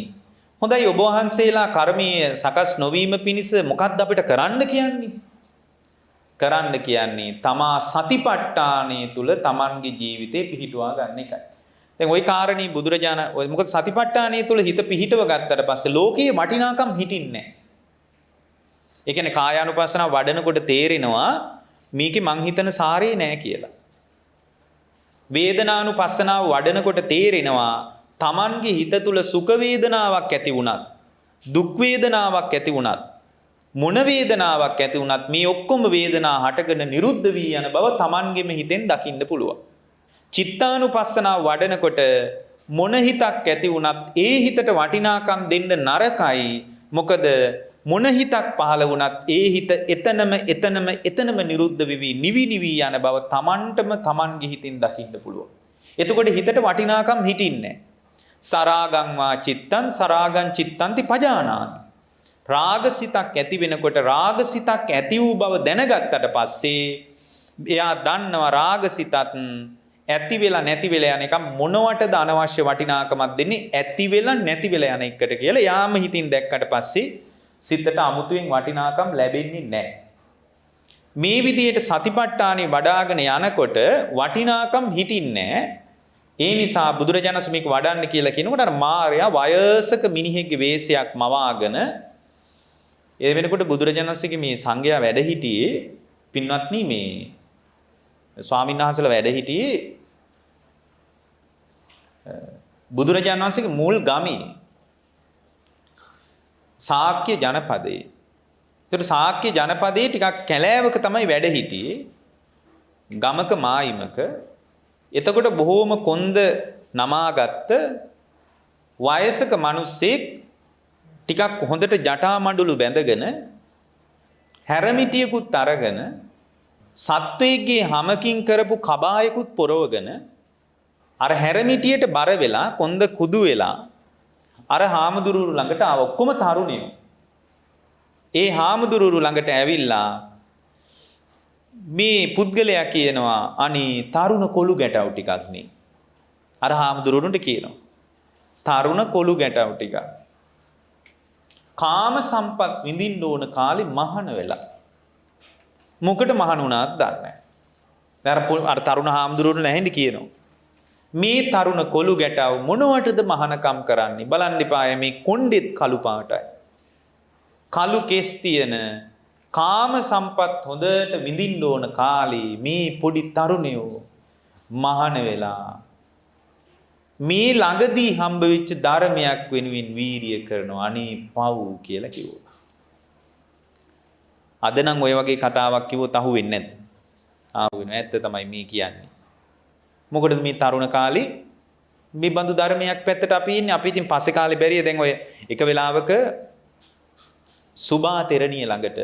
Speaker 2: හොඳයි, ඔබ වහන්සේලා කර්මයේ සකස් නොවීම පිණිස මොකක්ද අපිට කරන්න කියන්නේ? කරන්න කියන්නේ තමා සතිපට්ඨානයේ තුල තමන්ගේ ජීවිතේ පිහිටුවා ගන්න එකයි. දැන් ওই කාරණේ බුදුරජාණන් මොකද සතිපට්ඨානයේ තුල හිත පිහිටව ගත්තට පස්සේ ලෝකයේ වටිනාකම් හිටින්නේ නැහැ. ඒ කියන්නේ කායානුපස්සනාව වඩනකොට තේරෙනවා මේකේ මං හිතන සාරේ නැහැ කියලා. වේදනානුපස්සනාව වඩනකොට තේරෙනවා තමන්ගේ හිත තුල සුඛ වේදනාවක් ඇති වුණත්, දුක් වේදනාවක් ඇති වුණත්, මොන වේදනාවක් ඇති වුණත් මේ ඔක්කොම වේදනා හටගෙන නිරුද්ධ වී යන බව තමන්ගෙම හිතෙන් දකින්න පුළුවන්. චිත්තානුපස්සනාව වඩනකොට මොන හිතක් ඇති වුණත් ඒ හිතට වටිනාකම් දෙන්න නරකයි. මොකද මොන හිතක් පහළ වුණත් ඒ හිත එතනම නිරුද්ධ වෙවි නිවි යන බව තමන්ටම තමන්ගේ හිතින් දකින්න පුළුවන්. එතකොට හිතට වටිනාකම් හිටින්නේ නැහැ. සරාගං වා චිත්තං සරාගං චිත්තන්ති පජානාති. රාගසිතක් ඇති වෙනකොට රාගසිතක් ඇති වූ බව දැනගත්තට පස්සේ එයා දන්නවා රාගසිතත් ඇති වෙලා නැති වෙලා යන එක මොනවටද අනවශ්‍ය වටිනාකමක් දෙන්නේ ඇති වෙලා නැති වෙලා යන එකට කියලා යාම හිතින් දැක්කට පස්සේ සිතට අමුතුවෙන් වටිනාකම් ලැබෙන්නේ නැහැ. මේ විදිහට සතිපට්ඨානෙ වඩ아가න යනකොට වටිනාකම් හිටින්නේ නැහැ. ඒ නිසා බුදුරජාණන් වහන්සේ මේක වඩන්න කියලා කියනකොට අර මාර්යා වයසක මිනිහෙක්ගේ වේශයක් මවාගෙන ඒ වෙනකොට බුදුරජාණන් වහන්සේගේ මේ සංඝයා වැඩ හිටියේ පින්වත්නි මේ ස්වාමීන් වහන්සේලා වැඩ හිටියේ බුදුරජාණන් වහන්සේගේ මුල් ගමේ ශාක්‍ය ජනපදයේ. ඒතර ශාක්‍ය ජනපදයේ ටිකක් කැලෑවක තමයි වැඩ හිටියේ. ගමක මායිමක. එතකොට බොහෝම කොන්ද නමාගත්ත වයසක මිනිස්සෙක් ටිකක් හොඳට ජටා මඬුළු බැඳගෙන හැරමිටියකුත් අරගෙන සත්වයේගේ හැමකින් කරපු කබායකුත් පොරවගෙන අර හැරමිටියට බර වෙලා කොන්ද කුදු වෙලා අර හාමුදුරුවෝ ළඟට ආව ඔක්කොම තරුණයෝ. ඒ හාමුදුරුවෝ ළඟට ඇවිල්ලා මේ පුද්ගලයා කියනවා අනේ තරුණ කොළු ගැටව් ටිකක් නේ. අර හාමුදුරුවන්ට කියනවා. තරුණ කොළු ගැටව් ටිකක්. කාම සම්පත් විඳින්න ඕන කාලේ මහාන වෙලා. මොකට මහාන වුණාද දන්නේ නැහැ. අර තරුණ හාමුදුරුවෝ නැහෙන්න කියනවා. මේ තරුණ කොළු ගැටව මොනවටද මහානකම් කරන්නේ බලන්න එපාය මේ කොණ්ඩෙත් කළු පාටයි. කළු කෙස් තියෙන කාම සම්පත් හොඳට විඳින්න ඕන කාලේ මේ පොඩි තරුණයෝ මහාන වෙලා මේ ළඟදී හම්බ වෙච්ච ධර්මයක් වෙනුවෙන් වීරිය කරනවා අනේ පව් කියලා කිව්වා. අද නම් ඔය වගේ කතාවක් කිව්වොත් අහුවෙන්නේ නැද්ද? ආවෙනවා. ඇත්ත තමයි මේ කියන්නේ. මොකටද මේ තරුණ කාලේ මේ බඳු ධර්මයක් පැත්තට අපි ඉන්නේ. අපි ඉතින් පස්සේ කාලේ බැරිය දැන් ඔය එක වෙලාවක සුභා තෙරණිය ළඟට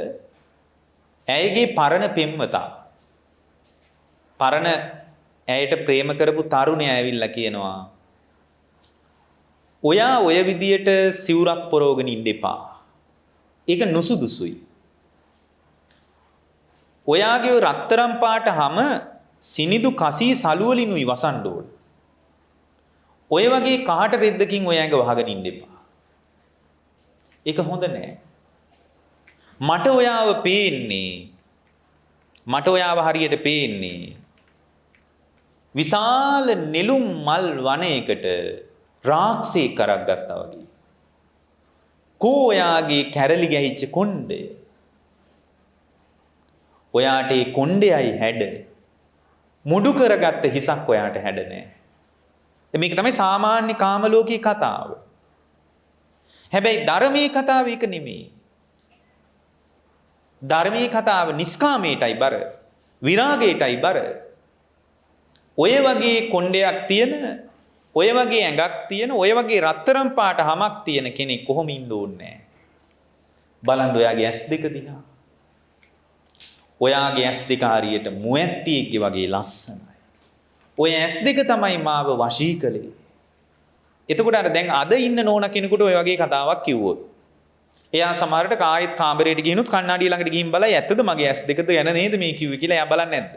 Speaker 2: ඇයගේ පරණ පෙම්වතා පරණ ඇයට ප්‍රේම කරපු තරුණයා ඇවිල්ලා කියනවා ඔයා ඔය විදියට සිවුරක් පොරවගෙන ඉන්න එපා. ඒක නුසුදුසුයි. ඔයාගේ රත්තරන් පාට හැම සිනිදු කසී සලු වලිනුයි වසන්න ඕන. ඔය වගේ කහට රෙද්දකින් ඔය ඇඟ වහගෙන ඉන්න එපා. ඒක හොඳ නෑ. මට ඔයාව පේන්නේ මට ඔයාව හරියට පේන්නේ විශාල නෙළුම් මල් වනයකට රාක්ෂේ කරක් ගත්තා වගේ. කෝ ඔයාගේ කැරලි ගැහිච්ච කොණ්ඩය. ඔයාට ඒ කොණ්ඩයයි හැඩ. මුඩු කරගත්ත හිසක් ඔයාට හැඩ නෑ. මේක තමයි සාමාන්‍ය කාම ලෝකී කතාව. හැබැයි ධර්මයේ කතාව ඒක නෙමෙයි. ධර්මයේ කතාව නිස්කාමයටයි බර. විරාගයටයි බර. ඔය වගේ කොණ්ඩයක් තියෙන, ඔය වගේ ඇඟක් තියෙන, ඔය වගේ රත්තරන් පාට හමක් තියෙන කෙනෙක් කොහොම ඉන්න ඕනේ නැහැ. බලන්න ඔයාගේ ඇස් දෙක දිහා. ඔයාගේ ඇස් දෙක හරියට මුවැත්තියෙක්ගේ වගේ ලස්සනයි. ඔය ඇස් දෙක තමයි මාව වශී කළේ. එතකොට අර දැන් අද ඉන්න නෝනා කෙනෙකුට ඔය වගේ කතාවක් කිව්වොත් එයා සමහරට කායෙත් කාමරේට ගිහිනුත් කණ්ණාඩිය ළඟට ගිහින් බලයි ඇත්තද මගේ ඇස් දෙකද යන නේද මේ කිව්වේ කියලා එයා බලන්නේ නැද්ද?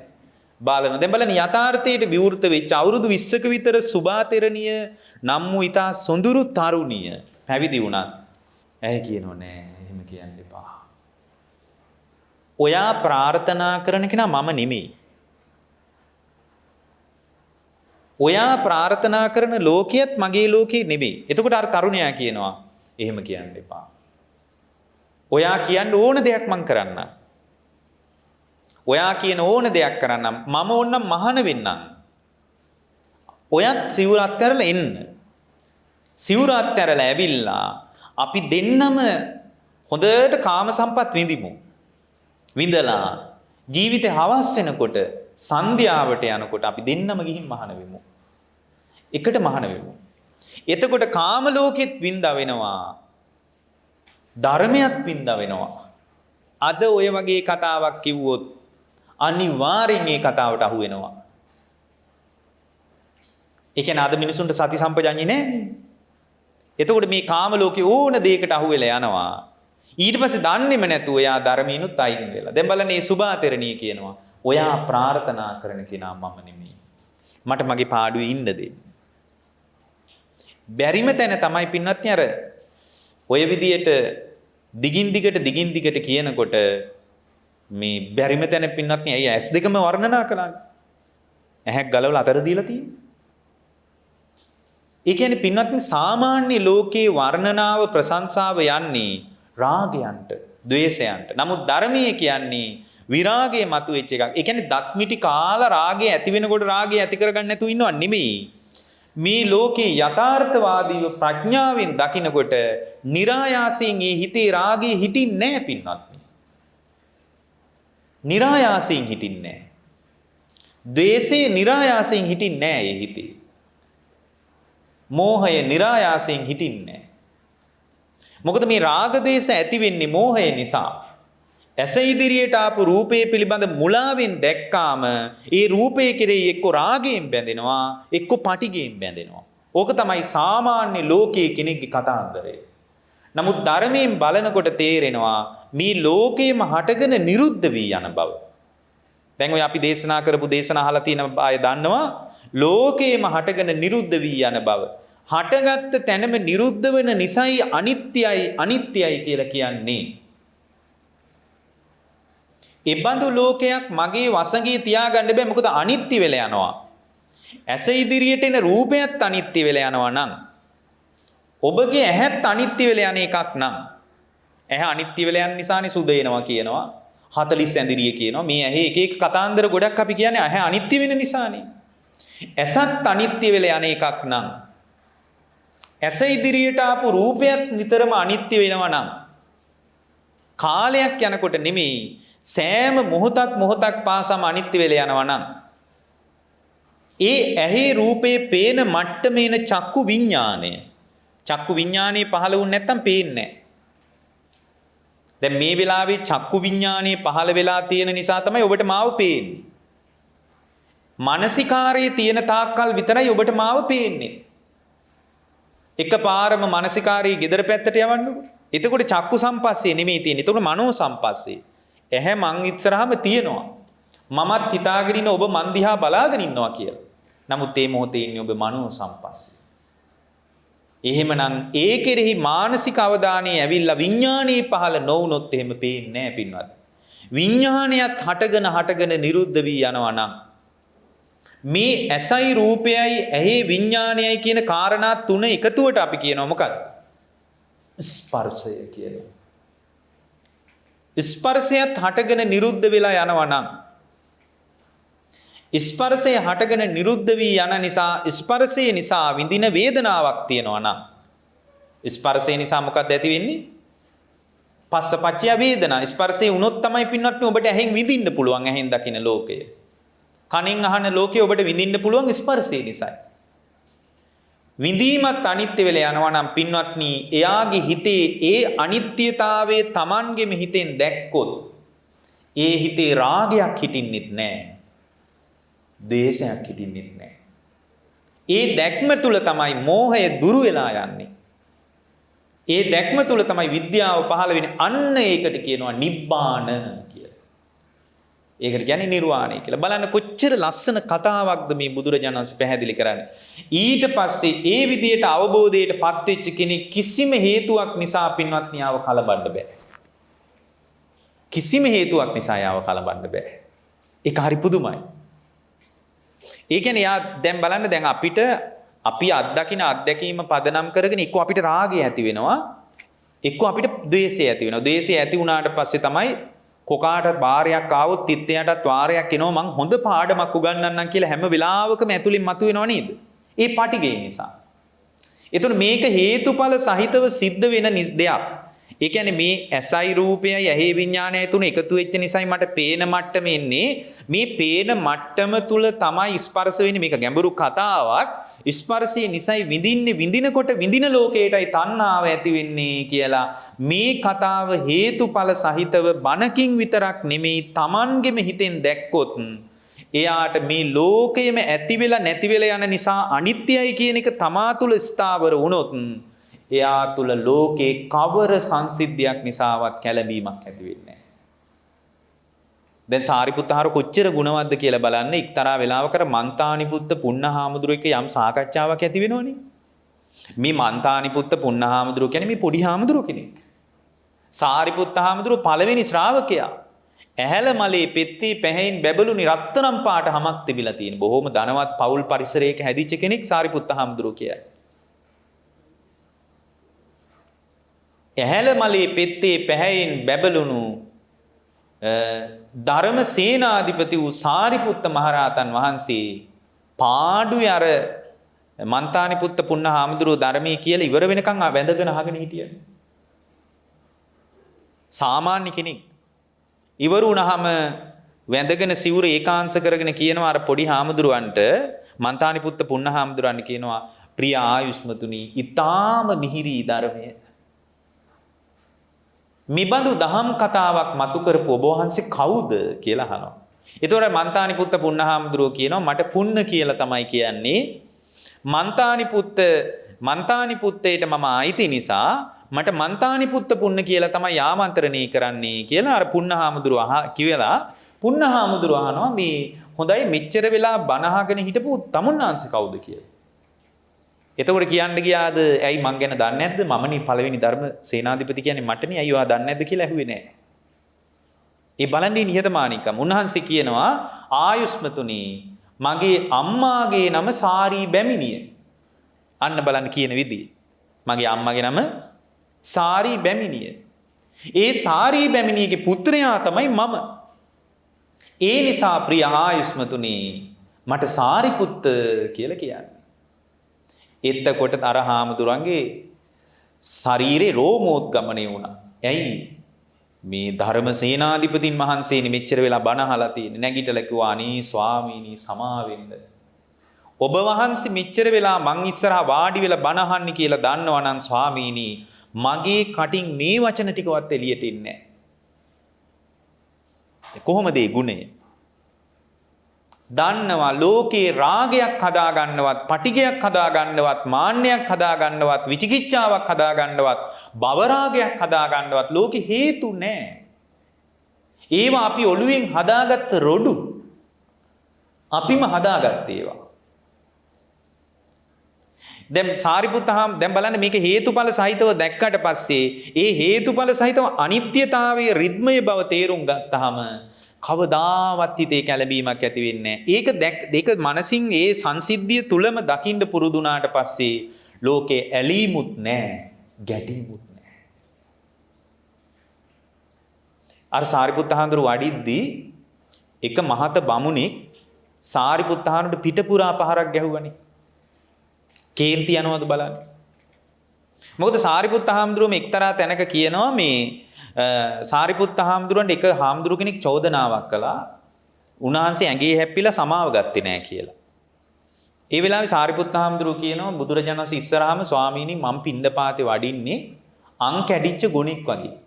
Speaker 2: බලනවා. දැන් බලන්න යථාර්ථයට විවෘත වෙච්ච අවුරුදු 20ක විතර සුභාතෙරණිය නම් වූ ඊතා සොඳුරු තරුණිය පැවිදි වුණා. ඇයි කියනෝ නෑ එහෙම කියන්න එපා. ඔයා ප්‍රාර්ථනා කරන කෙනා මම නෙමෙයි. ඔයා ප්‍රාර්ථනා කරන ලෝකයේත් මගේ ලෝකේ නෙමෙයි. එතකොට අර තරුණයා කියනවා එහෙම කියන්න එපා. ඔයා කියන්න ඕන දෙයක් මං කරන්නම්. ඔයා කියන ඕන දෙයක් කරන්නම්. මම ඕන්නම් මහාන වෙන්නම්. ඔයත් සිවුර අත්හැරලා එන්න. සිවුර අත්හැරලා ඇවිල්ලා අපි දෙන්නම හොඳට කාම සම්පත් විඳිමු. විඳලා ජීවිතේ හවස් වෙනකොට සන්ධ්‍යාවට යනකොට අපි දෙන්නම ගිහින් මහාන වෙමු. එකට මහාන වෙමු. එතකොට කාම ලෝකෙත් විඳා වෙනවා. ධර්මයක් විඳා වෙනවා. අද ඔය වගේ කතාවක් කිව්වොත් අනිවාර්යෙන් මේ කතාවට අහු වෙනවා. ඒ කියන්නේ අද මිනිසුන්ට සති සම්පජඤ්ඤේ නැහැ. එතකොට මේ කාම ලෝකේ ඕන දෙයකට අහු වෙලා යනවා. ඊට පස්සේ දන්නේම නැතුව එයා ධර්මීනුත් අයින් වෙලා. දැන් බලන්න මේ සුභාතරණී කියනවා. ඔයා ප්‍රාර්ථනා කරන කෙනා මම නෙමෙයි. මට මගේ පාඩුවේ ඉන්න දෙන්න. බැරිම තැන තමයි පින්වත්නි අර ඔය විදියට දිගින් දිගට කියනකොට මේ බැරිම තැන පින්වත්නි ඇයි ඇස් දෙකම වර්ණනා කරන්නේ? ඇහැක් ගලවලා අතර දීලා තියෙන්නේ. ඒ කියන්නේ පින්වත්නි සාමාන්‍ය ලෝකේ වර්ණනාව ප්‍රශංසාව යන්නේ රාගයන්ට, ද්වේෂයන්ට. නමුත් ධර්මයේ කියන්නේ විරාගයේ මතුවෙච්ච එකක්. ඒ කියන්නේ දත් මිටි කාලා රාගය ඇති වෙනකොට රාගය ඇති කරගන්න නැතුව ඉන්නව නෙමෙයි. මේ ලෝකේ යථාර්ථවාදීව ප්‍රඥාවෙන් දකිනකොට નિરાයාසයෙන් මේ හිතේ රාගය හිටින්නේ නැහැ පින්වත්නි. નિરાයාසයෙන් හිටින්නේ නැහැ. ද්වේෂය નિરાයාසයෙන් හිටින්නේ නැහැ මේ හිතේ. මෝහය નિરાයාසයෙන් හිටින්නේ නැහැ. මොකද මේ රාග දේශ ඇති වෙන්නේ මෝහය නිසා. ඇස ඉදිරියට ආපු රූපය පිළිබඳ මුලාවෙන් දැක්කාම ඒ රූපය කෙරෙහි එක්ක රාගයෙන් බැඳෙනවා එක්ක පටිගයෙන් බැඳෙනවා. ඕක තමයි සාමාන්‍ය ලෝකයේ කෙනෙක්ගේ කතාන්දරය. නමුත් ධර්මයෙන් බලනකොට තේරෙනවා මේ ලෝකයේම හටගෙන නිරුද්ධ වී යන බව. දැන් ඔය අපි දේශනා කරපු දේශනා අහලා තියෙන අය දන්නවා ලෝකයේම හටගෙන නිරුද්ධ වී යන බව. හටගත්ත තැනම නිරුද්ධ වෙන නිසයි අනිත්‍යයි කියලා කියන්නේ. එබඳු ලෝකයක් මගේ වසඟේ තියාගන්න බෑ මොකද අනිත්‍ය වෙලා යනවා. ඇස ඉදිරියට එන රූපයත් අනිත්‍ය වෙලා යනවා නම් ඔබගේ ඇහත් අනිත්‍ය වෙලා යන එකක් නම් ඇහැ අනිත්‍ය වෙලා යන නිසානේ සුද එනවා කියනවා 40 ඇඳිරිය කියනවා මේ ඇහි එක කතාන්දර ගොඩක් අපි කියන්නේ ඇහැ අනිත්‍ය වෙන නිසානේ. ඇසත් අනිත්‍ය වෙලා යන එකක් නම් ඇස ඉදිරියට ආපු රූපයත් නිතරම අනිත්‍ය වෙනවා නම් කාලයක් යනකොට නෙමෙයි සෑම මොහොතක් පාසම අනිත්‍ය වෙලා යනවා නම් ඒ ඇහි රූපේ පේන මට්ටමේන චක්කු විඥානය පහළ වුනේ නැත්තම් පේන්නේ නැහැ. දැන් මේ වෙලාවේ චක්කු විඥානය පහළ වෙලා තියෙන නිසා තමයි ඔබට මාව පේන්නේ. මානසිකාරයේ තියෙන තාක්කල් විතරයි ඔබට මාව පේන්නේ. එකපාරම මානසිකාරයේ gedara පැත්තට යවන්නකො. එතකොට චක්කු සම්පස්සේ නෙමෙයි තියෙන්නේ. එතකොට මනෝ සම්පස්සේ. ඇහැ මං ඉස්සරහම තියෙනවා. මමත් හිතාගෙන ඉන්න ඔබ මන් දිහා බලාගෙන ඉන්නවා කියලා. නමුත් මේ මොහොතේ ඉන්නේ ඔබ මනෝ සම්පස්සේ. එහෙමනම් ඒ කෙරෙහි මානසික අවධානය ඇවිල්ලා විඥානයේ පහළ නොවුනොත් එහෙම පේන්නේ නැහැ පින්වත්. විඥානයත් හටගෙන නිරුද්ධ වී යනවා නම් මේ ඇසයි රූපයයි ඇහි විඥානයයි කියන කාරණා තුන එකතුවට අපි කියනවා මොකක්ද? ස්පර්ශය කියනවා. ස්පර්ශයත් හටගෙන නිරුද්ධ වෙලා යනවා නම් ස්පර්ශය හටගෙන නිරුද්ධ වී යන නිසා ස්පර්ශය නිසා විඳින වේදනාවක් තියෙනවා නම් ස්පර්ශය නිසා මොකක්ද ඇති වෙන්නේ? පස්සපච්චය වේදනා. ස්පර්ශය වුණොත් තමයි පින්වත්නි ඔබට ඇහෙන් විඳින්න පුළුවන් ඇහෙන් දකින ලෝකය. කනෙන් අහන ලෝකය ඔබට විඳින්න පුළුවන් ස්පර්ශය නිසායි. විඳීමත් අනිත්‍ය වෙලා යනවා නම් පින්වත්නි එයාගේ හිතේ ඒ අනිත්‍යතාවයේ Tamanගෙම හිතෙන් දැක්කොත් ඒ හිතේ රාගයක් හිටින්නෙත් නැහැ. ද්වේෂයක් හිටින්නෙත් නැහැ. ඒ දැක්ම තුල තමයි මෝහය දුරු වෙලා යන්නේ. ඒ දැක්ම තුල තමයි විද්‍යාව පහළ වෙන්නේ. අන්න ඒකට කියනවා නිබ්බාන කියලා. ඒකට කියන්නේ නිර්වාණය කියලා. බලන්න කොච්චර ලස්සන කතාවක්ද මේ බුදුරජාණන් වහන්සේ පැහැදිලි කරන්නේ. ඊට පස්සේ ඒ විදියට අවබෝධයට පත් වෙච්ච කෙනෙක් කිසිම හේතුවක් නිසා පින්වත්නි ආව කලබන්න බෑ. කිසිම හේතුවක් නිසා ආව කලබන්න බෑ. ඒක හරි පුදුමයි. ඒ කියන්නේ යා දැන් බලන්න දැන් අපිට අපි අත්දකින අත්දැකීම පදනම් කරගෙන එක්ක අපිට රාගය ඇති වෙනවා එක්ක අපිට ද්වේෂය ඇති වෙනවා. ද්වේෂය ඇති වුණාට පස්සේ තමයි කොකාට වාරයක් ආවොත් තිත්තයටත් වාරයක් එනවා මං හොඳ පාඩමක් උගන්වන්නම් කියලා හැම වෙලාවකම ඇතුලින් මතුවෙනව නේද? ඒ පටිගය නිසා. එතකොට මේක හේතුඵල සහිතව සිද්ධ වෙන දෙයක්. ඒ කියන්නේ මේ ඇසයි රූපයයි ඇහි විඥානයයි තුන එකතු වෙච්ච නිසායි මට පේන මට්ටම එන්නේ. මේ පේන මට්ටම තුල තමයි ස්පර්ශ වෙන්නේ. මේක ගැඹුරු කතාවක්. ස්පර්ශයේ නිසායි විඳිනකොට විඳින ලෝකයටයි තණ්හාව ඇති වෙන්නේ කියලා මේ කතාව හේතුඵල සහිතව බණකින් විතරක් නෙමෙයි Tamanගෙම හිතෙන් දැක්කොත් එයාට මේ ලෝකයේම ඇති වෙලා නැති වෙලා යන නිසා අනිත්‍යයි කියන එක තමා තුල ස්ථාවර වුණොත් එයා තුල ලෝකේ කවර සංසිද්ධියක් නිසාවත් කැළඹීමක් ඇති වෙන්නේ නැහැ. දැන් සාරිපුත්තහාර කොච්චර ගුණවත්ද කියලා බලන්න. එක්තරා වෙලාවකට මන්තානිපුත්ත පුන්නහාමුදුරුවෝ එක්ක යම් සාකච්ඡාවක් ඇති වෙනවනේ. මේ මන්තානිපුත්ත පුන්නහාමුදුරුවෝ කියන්නේ මේ පොඩි හාමුදුරුවෝ කෙනෙක්. සාරිපුත්තහාමුදුරුවෝ පළවෙනි ශ්‍රාවකයා. ඇහැල මලේ පෙත්තේ පැහැයින් බැබළුනි රත්තරම් පාට හමක් තිබිලා තියෙන. බොහොම ධනවත් පවුල් පරිසරයක හැදිච්ච කෙනෙක් සාරිපුත්තහාමුදුරුවෝ කියයි. ඇහැල මලේ පෙත්තේ පැහැයින් බැබළුණු ධර්ම සේනාධිපති වූ සාරිපුත්ත මහරහතන් වහන්සේ පාඩුවේ අර මන්තානිපුත්ත පුන්නහාමුදුරුවෝ ධර්මයේ කියලා ඉවර වෙනකන් වැඳගෙන අහගෙන හිටියා. සාමාන්‍ය කෙනෙක් ඉවර වුණාම වැඳගෙන සිවුර ඒකාංශ කරගෙන කියනවා අර පොඩි හාමුදුරුවන්ට මන්තානිපුත්ත පුන්නහාමුදුරුවන්ට කියනවා ප්‍රිය ආයුෂ්මතුනි ඊ타ම මිහිරි ධර්මය මිබඳු දහම් කතාවක් මතු කරපු ඔබ වහන්සේ කවුද කියලා අහනවා. ඒතකොට මන්තානිපුත්ත පුන්නහාමුදුරුවෝ කියනවා මට පුන්න කියලා තමයි කියන්නේ. මන්තානිපුත්තේට මම ආйти නිසා මට මන්තානිපුත්ත පුන්න කියලා තමයි ආමන්ත්‍රණය කරන්නේ කියලා අර පුන්නහාමුදුරුවෝ කියලා පුන්නහාමුදුරුවෝ අහනවා මේ හොඳයි මෙච්චර වෙලා බණ අහගෙන හිටපු තමුන්නාන්සේ කවුද කියලා. එතකොට කියන්න ගියාද ඇයි මං ගැන දන්නේ නැද්ද මමනේ පළවෙනි ධර්ම සේනාධිපති කියන්නේ මටනේ අයියෝ දන්නේ නැද්ද කියලා ඇහුවේ නෑ. ඒ බලන්නේ නිහතමානීකම. උන්වහන්සේ කියනවා ආයුෂ්මතුනි මගේ අම්මාගේ නම සාරී බැමිණිය. අන්න බලන්න කියන විදිය. මගේ අම්මගේ නම සාරී බැමිණිය. ඒ සාරී බැමිණියගේ පුත්‍රයා තමයි මම. ඒ නිසා ප්‍රිය ආයුෂ්මතුනි මට සාරිපුත්ත කියලා කියන්නේ. එතකොට අර හාමුදුරන්ගේ ශරීරේ රෝමෝද්ගමණය වුණා. ඇයි? මේ ධර්ම සේනාධිපතින් වහන්සේනි මෙච්චර වෙලා බණ අහලා තියෙන්නේ. නැගිටලා කිව්වා අනේ ස්වාමීනි සමාවෙන්න. ඔබ වහන්සේ මෙච්චර වෙලා මං ඉස්සරහා වාඩි වෙලා බණ අහන්නේ කියලා දන්නවා නම් ස්වාමීනි මගේ කටින් මේ වචන ටිකවත් එළියට එන්නේ නැහැ. කොහොමද ඒ ගුණය? දන්නවා ලෝකේ රාගයක් හදාගන්නවත්, පටිගයක් හදාගන්නවත්, මාන්නයක් හදාගන්නවත්, විචිකිච්ඡාවක් හදාගන්නවත්, භවරාගයක් හදාගන්නවත් ලෝකේ හේතු නැහැ. ඒවා අපි ඔළුවෙන් හදාගත්ත රොඩු. අපිම හදාගත්ත ඒවා. දැන් දැන් බලන්න මේක හේතුඵල සහිතව දැක්කට පස්සේ ඒ හේතුඵල සහිතව අනිත්‍යතාවයේ රිද්මයේ බව තේරුම් ගත්තාම කවදාවත් හිතේ කැළඹීමක් ඇති වෙන්නේ නැහැ. ඒක මනසින් ඒ සංසිද්ධිය තුලම දකින්න පුරුදු වුණාට පස්සේ ලෝකේ ඇලීමුත් නැහැ, ගැටීමුත් නැහැ. අර සාරිපුත්ත හාමුදුරුවෝ වඩිද්දී එක මහත බමුණෙක් සාරිපුත්ත හාමුදුරුවෝ පිට පුරා පහරක් ගැහුවනේ. කේන්ති යනවද බලන්න. මොකද සාරිපුත්ත හාමුදුරුවෝ එක්තරා තැනක කියනවා මේ සාරිපුත්ත හාමුදුරුවන්ට එක හාමුදුරු කෙනෙක් චෝදනාවක් කළා. උන්වහන්සේ ඇඟේ හැප්පිලා සමාව ගත්තේ නැහැ කියලා. ඒ වෙලාවේ සාරිපුත්ත හාමුදුරුවෝ කියනවා බුදුරජාණන් වහන්සේ ඉස්සරහාම ස්වාමීනි මම පිණ්ඩපාතේ වඩින්නේ අං කැඩිච්ච ගොනෙක් වගේ.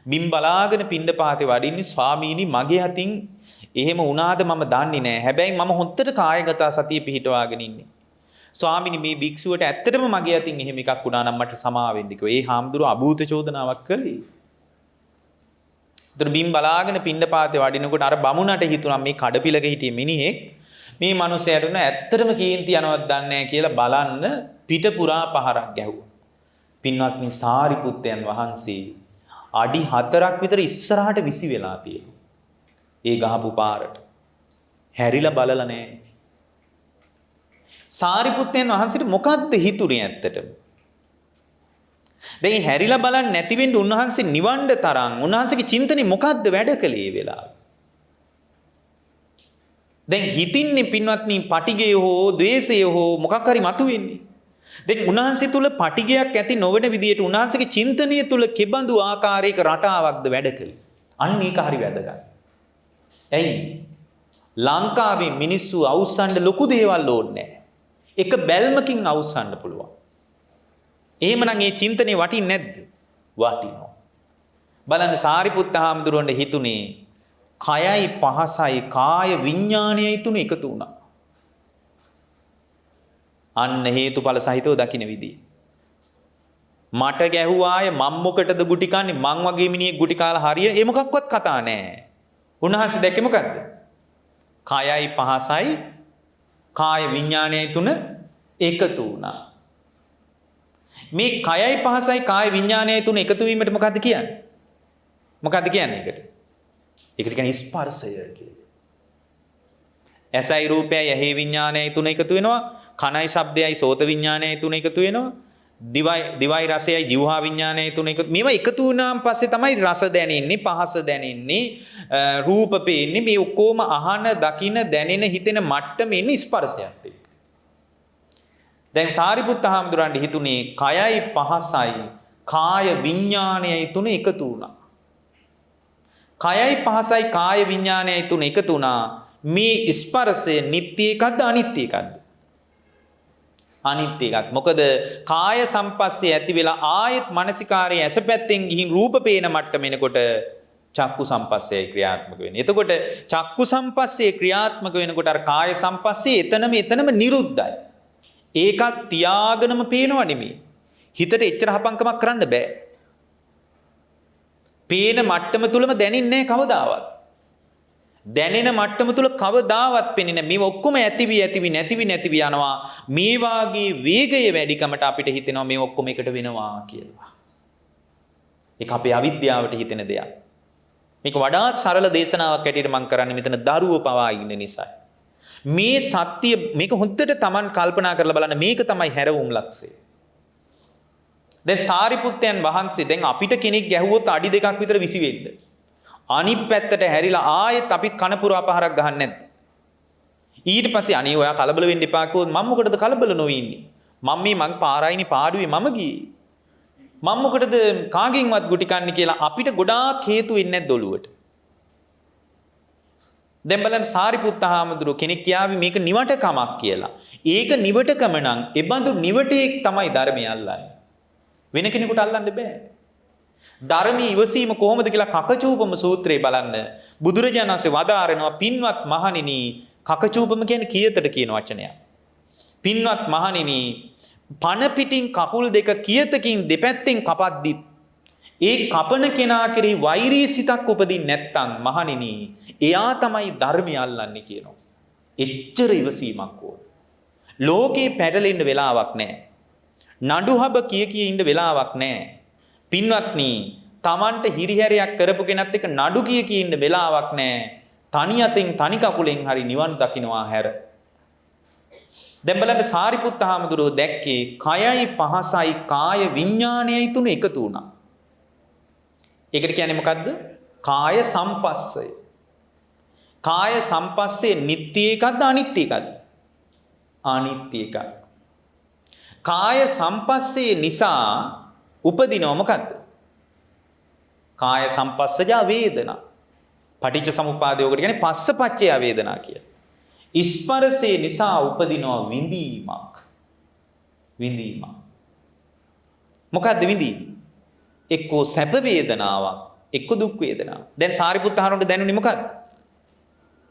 Speaker 2: බිම් බලාගෙන පිණ්ඩපාතේ වඩින්නේ ස්වාමීනි මගේ අතින් එහෙම වුණාද මම දන්නේ නැහැ. හැබැයි මම හොත්තට කායගත සතිය පිහිටවාගෙන ඉන්නේ. ස්වාමීනි මේ භික්ෂුවට ඇත්තටම මගේ අතින් එහෙම එකක් වුණා නම් මට සමාව වෙන්න කිව්වා. ඒ හාමුදුරුවෝ අභූත චෝදනාවක් කළේ. බිම් බලාගෙන පිණ්ඩපාතේ වඩිනකොට අර බමුණට හිතුණා මේ කඩපිලක හිටිය මිනිහෙක් මේ මිනිහයාට න ඇත්තටම කේන්ති යනවත් දන්නේ නැහැ කියලා බලන්න පිට පුරා පහරක් ගැහුවා. පින්වත්නි සාරිපුත්තයන් වහන්සේ අඩි 4ක් විතර ඉස්සරහට විසි වෙලා තියෙනවා. ඒ ගහපු පාරට. හැරිලා බලලා නැහැ. සාරිපුත්තයන් වහන්සේට මොකද්ද හිතුනේ ඇත්තටම? දැන් හැරිලා බලන්න නැති වෙන්න උන්වහන්සේ නිවන්න තරම් උන්වහන්සේගේ චින්තනේ මොකද්ද වැඩ කළේ ඒ වෙලාවේ? දැන් හිතින්නේ පින්වත්නි පටිගය හෝ ද්වේෂය හෝ මොකක් හරි මතුවෙන්නේ. දැන් උන්වහන්සේ තුල පටිගයක් ඇති නොවන විදියට උන්වහන්සේගේ චින්තනය තුල කෙබඳු ආකාරයක රටාවක්ද වැඩ කළේ? අන්න ඒක හරි වැදගත්. ඇයි? ලංකාවේ මිනිස්සු අවුස්සන්න ලොකු දේවල් ඕනේ නැහැ. එක බැල්මකින් අවුස්සන්න පුළුවන්. එහෙමනම් මේ චින්තනේ වටින්නේ නැද්ද? වටිනවා. බලන්න සාරිපුත්ත හාමුදුරුවන්ට හිතුනේ කයයි පහසයි කාය විඥානයයි තුන එකතු වුණා. අන්න හේතුඵල සහිතව දකින්න විදිය. මට ගැහුවාය මම මොකටද ගුටි කන්නේ මං වගේ මිනිහෙක් ගුටි කාලා හරිය ඒ මොකක්වත් කතා නැහැ. උන්වහන්සේ දැක්කේ මොකද්ද? කයයි පහසයි කාය විඥානයයි තුන එකතු වුණා. මේ කයයි පහසයි කාය විඥානයයි තුන එකතු වීමට මොකද්ද කියන්නේ? මොකද්ද කියන්නේ ඒකට? ඒකට කියන්නේ ස්පර්ශය කියලා. ඇසයි රූපයයි ඇහි විඥානයයි තුන එකතු වෙනවා. කනයි ශබ්දයයි සෝත විඥානයයි තුන එකතු වෙනවා. දිවයි රසයයි ජීවහා විඥානයයි තුන එකතු. මේවා එකතු වුණාන් පස්සේ තමයි රස දැනෙන්නේ, පහස දැනෙන්නේ, රූප පේන්නේ. මේ ඔක්කොම අහන, දකින, දැනෙන, හිතෙන මට්ටමේ ඉන්නේ ස්පර්ශයත් එක්ක. දැන් සාරිපුත්ත හාමුදුරන්ට හිතුනේ කයයි පහසයි කාය විඥානයයි තුන එකතු වුණා. කයයි පහසයි කාය විඥානයයි තුන එකතු වුණා. මේ ස්පර්ශය නිට්ටය එකක්ද අනිත්‍ය එකක්ද? අනිත්‍ය එකක්. මොකද කාය සම්පස්සේ ඇති වෙලා ආයෙත් මානසිකාරයේ ඇස පැත්තෙන් ගිහින් රූප පේන මට්ටම එනකොට චක්කු සම්පස්සේ ක්‍රියාත්මක වෙන්නේ. එතකොට චක්කු සම්පස්සේ ක්‍රියාත්මක වෙනකොට අර කාය සම්පස්සේ එතනම නිරුද්ධයි. ඒකත් තියාගෙනම පේනව නෙමෙයි. හිතට එච්චර හපංකමක් කරන්න බෑ. පේන මට්ටම තුලම දැනෙන්නේ කවදාවත්. දැනෙන මට්ටම තුල කවදාවත් පෙනෙන්නේ නැහැ. මේ ඔක්කොම ඇතිවි නැතිවි යනවා. මේ වාගේ වේගය වැඩිකමට අපිට හිතෙනවා මේ ඔක්කොම එකට වෙනවා කියලා. ඒක අපේ අවිද්‍යාවට හිතෙන දෙයක්. මේක වඩාත් සරල දේශනාවක් ඇටියට මම කරන්නේ මෙතන දරුවෝ පවා ඉන්න නිසා. මේ සත්‍ය මේක හොද්දට Taman කල්පනා කරලා බලන්න මේක තමයි හැරවුම් ලක්ෂය. දැන් සාරිපුත්තයන් වහන්සේ දැන් අපිට කෙනෙක් ගැහුවොත් අඩි දෙකක් විතර විසි වෙන්න. අනිත් පැත්තට හැරිලා ආයෙත් අපිත් කනපුරා පහරක් ගහන්නේ නැද්ද? ඊට පස්සේ අනේ ඔයා කලබල වෙන්න එපා කිව්වොත් මම මොකටද කලබල නොවී ඉන්නේ? මං පාරයිනි පාඩුවේ මම ගියේ. මම මොකටද කාගෙන්වත් ගුටි කන්නේ කියලා අපිට ගොඩාක් හේතු වෙන්නේ නැද්ද ඔළුවට? දැන් බලන්න සාරිපුත්ත හාමුදුරුවෝ කෙනෙක් කියාවි මේක නිවටකමක් කියලා. ඒක නිවටකම නම් එබඳු නිවටේක් තමයි ධර්මය අල්ලන්නේ. වෙන කෙනෙකුට අල්ලන්න බෑ. ධර්මී ඉවසීම කොහොමද කියලා කකචූපම සූත්‍රයේ බලන්න බුදුරජාණන් වහන්සේ වදාරනවා පින්වත් මහණෙනි කකචූපම කියන්නේ කීයතට කියන වචනයක්. පින්වත් මහණෙනි පන පිටින් කකුල් දෙක කීයතකින් දෙපැත්තෙන් කපද්දිත් ඒ කපන කෙනා කෙරෙහි වෛරී සිතක් උපදින්නේ නැත්තම් මහණෙනි එයා තමයි ධර්මය අල්ලන්නේ කියනවා. එච්චර ඉවසීමක් ඕන. ලෝකේ පැටලෙන්න වෙලාවක් නැහැ. නඩුහබ කිය ඉන්න වෙලාවක් නැහැ. පින්වත්නි Tamanට හිරිහැරයක් කරපු කෙනත් එක්ක නඩු කිය ඉන්න වෙලාවක් නැහැ. තනි අතින් තනි කකුලෙන් හරි නිවන් දකින්නවා හැර. දැන් බලන්න සාරිපුත්ත හාමුදුරුවෝ දැක්කේ කයයි පහසයි කාය විඥානයයි තුන එකතු වුණා. ඒකට කියන්නේ මොකද්ද? කාය සම්පස්සය. කාය සම්පස්සේ නිට්ටය එකක්ද අනිත්‍ය එකක්ද? අනිත්‍ය එකක්. කාය සම්පස්සේ නිසා උපදිනව මොකද්ද? කාය සම්පස්සජා වේදනා. පටිච්ච සමුප්පාදයකට කියන්නේ පස්සපච්චය වේදනා කියලා. ස්පර්ශේ නිසා උපදිනව විඳීමක්. විඳීමක්. මොකද්ද විඳීම? එක්කෝ සැප වේදනාවක්, එක්කෝ දුක් වේදනාවක්. දැන් සාරිපුත්ත හාමුදුරුවෝ දැනුනේ මොකද්ද?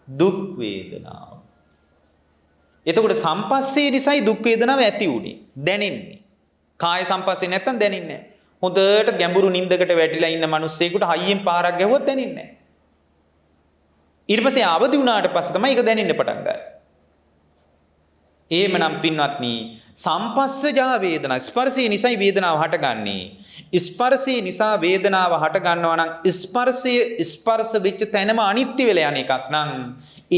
Speaker 2: දුක් වේදනාව. එතකොට සම්පස්සේ නිසායි දුක් වේදනාව ඇති උනේ. දැනෙන්නේ. කාය සම්පස්සේ නැත්තම් දැනෙන්නේ නැහැ. හොඳට ගැඹුරු නිින්දකට වැටිලා ඉන්න මිනිස්සෙකුට හයියෙන් පාරක් ගැහුවොත් දැනෙන්නේ නැහැ. ඊට පස්සේ අවදි වුණාට පස්සේ තමයි ඒක දැනෙන්න පටන් ගන්නේ. එහෙමනම් පින්වත්නි සම්පස්සජා වේදනා ස්පර්ශයේ නිසායි වේදනාව හටගන්නේ. ස්පර්ශයේ නිසා වේදනාව හට ගන්නවා නම් ස්පර්ශ වෙච්ච තැනම අනිත්‍ය වෙලා යන එකක් නම්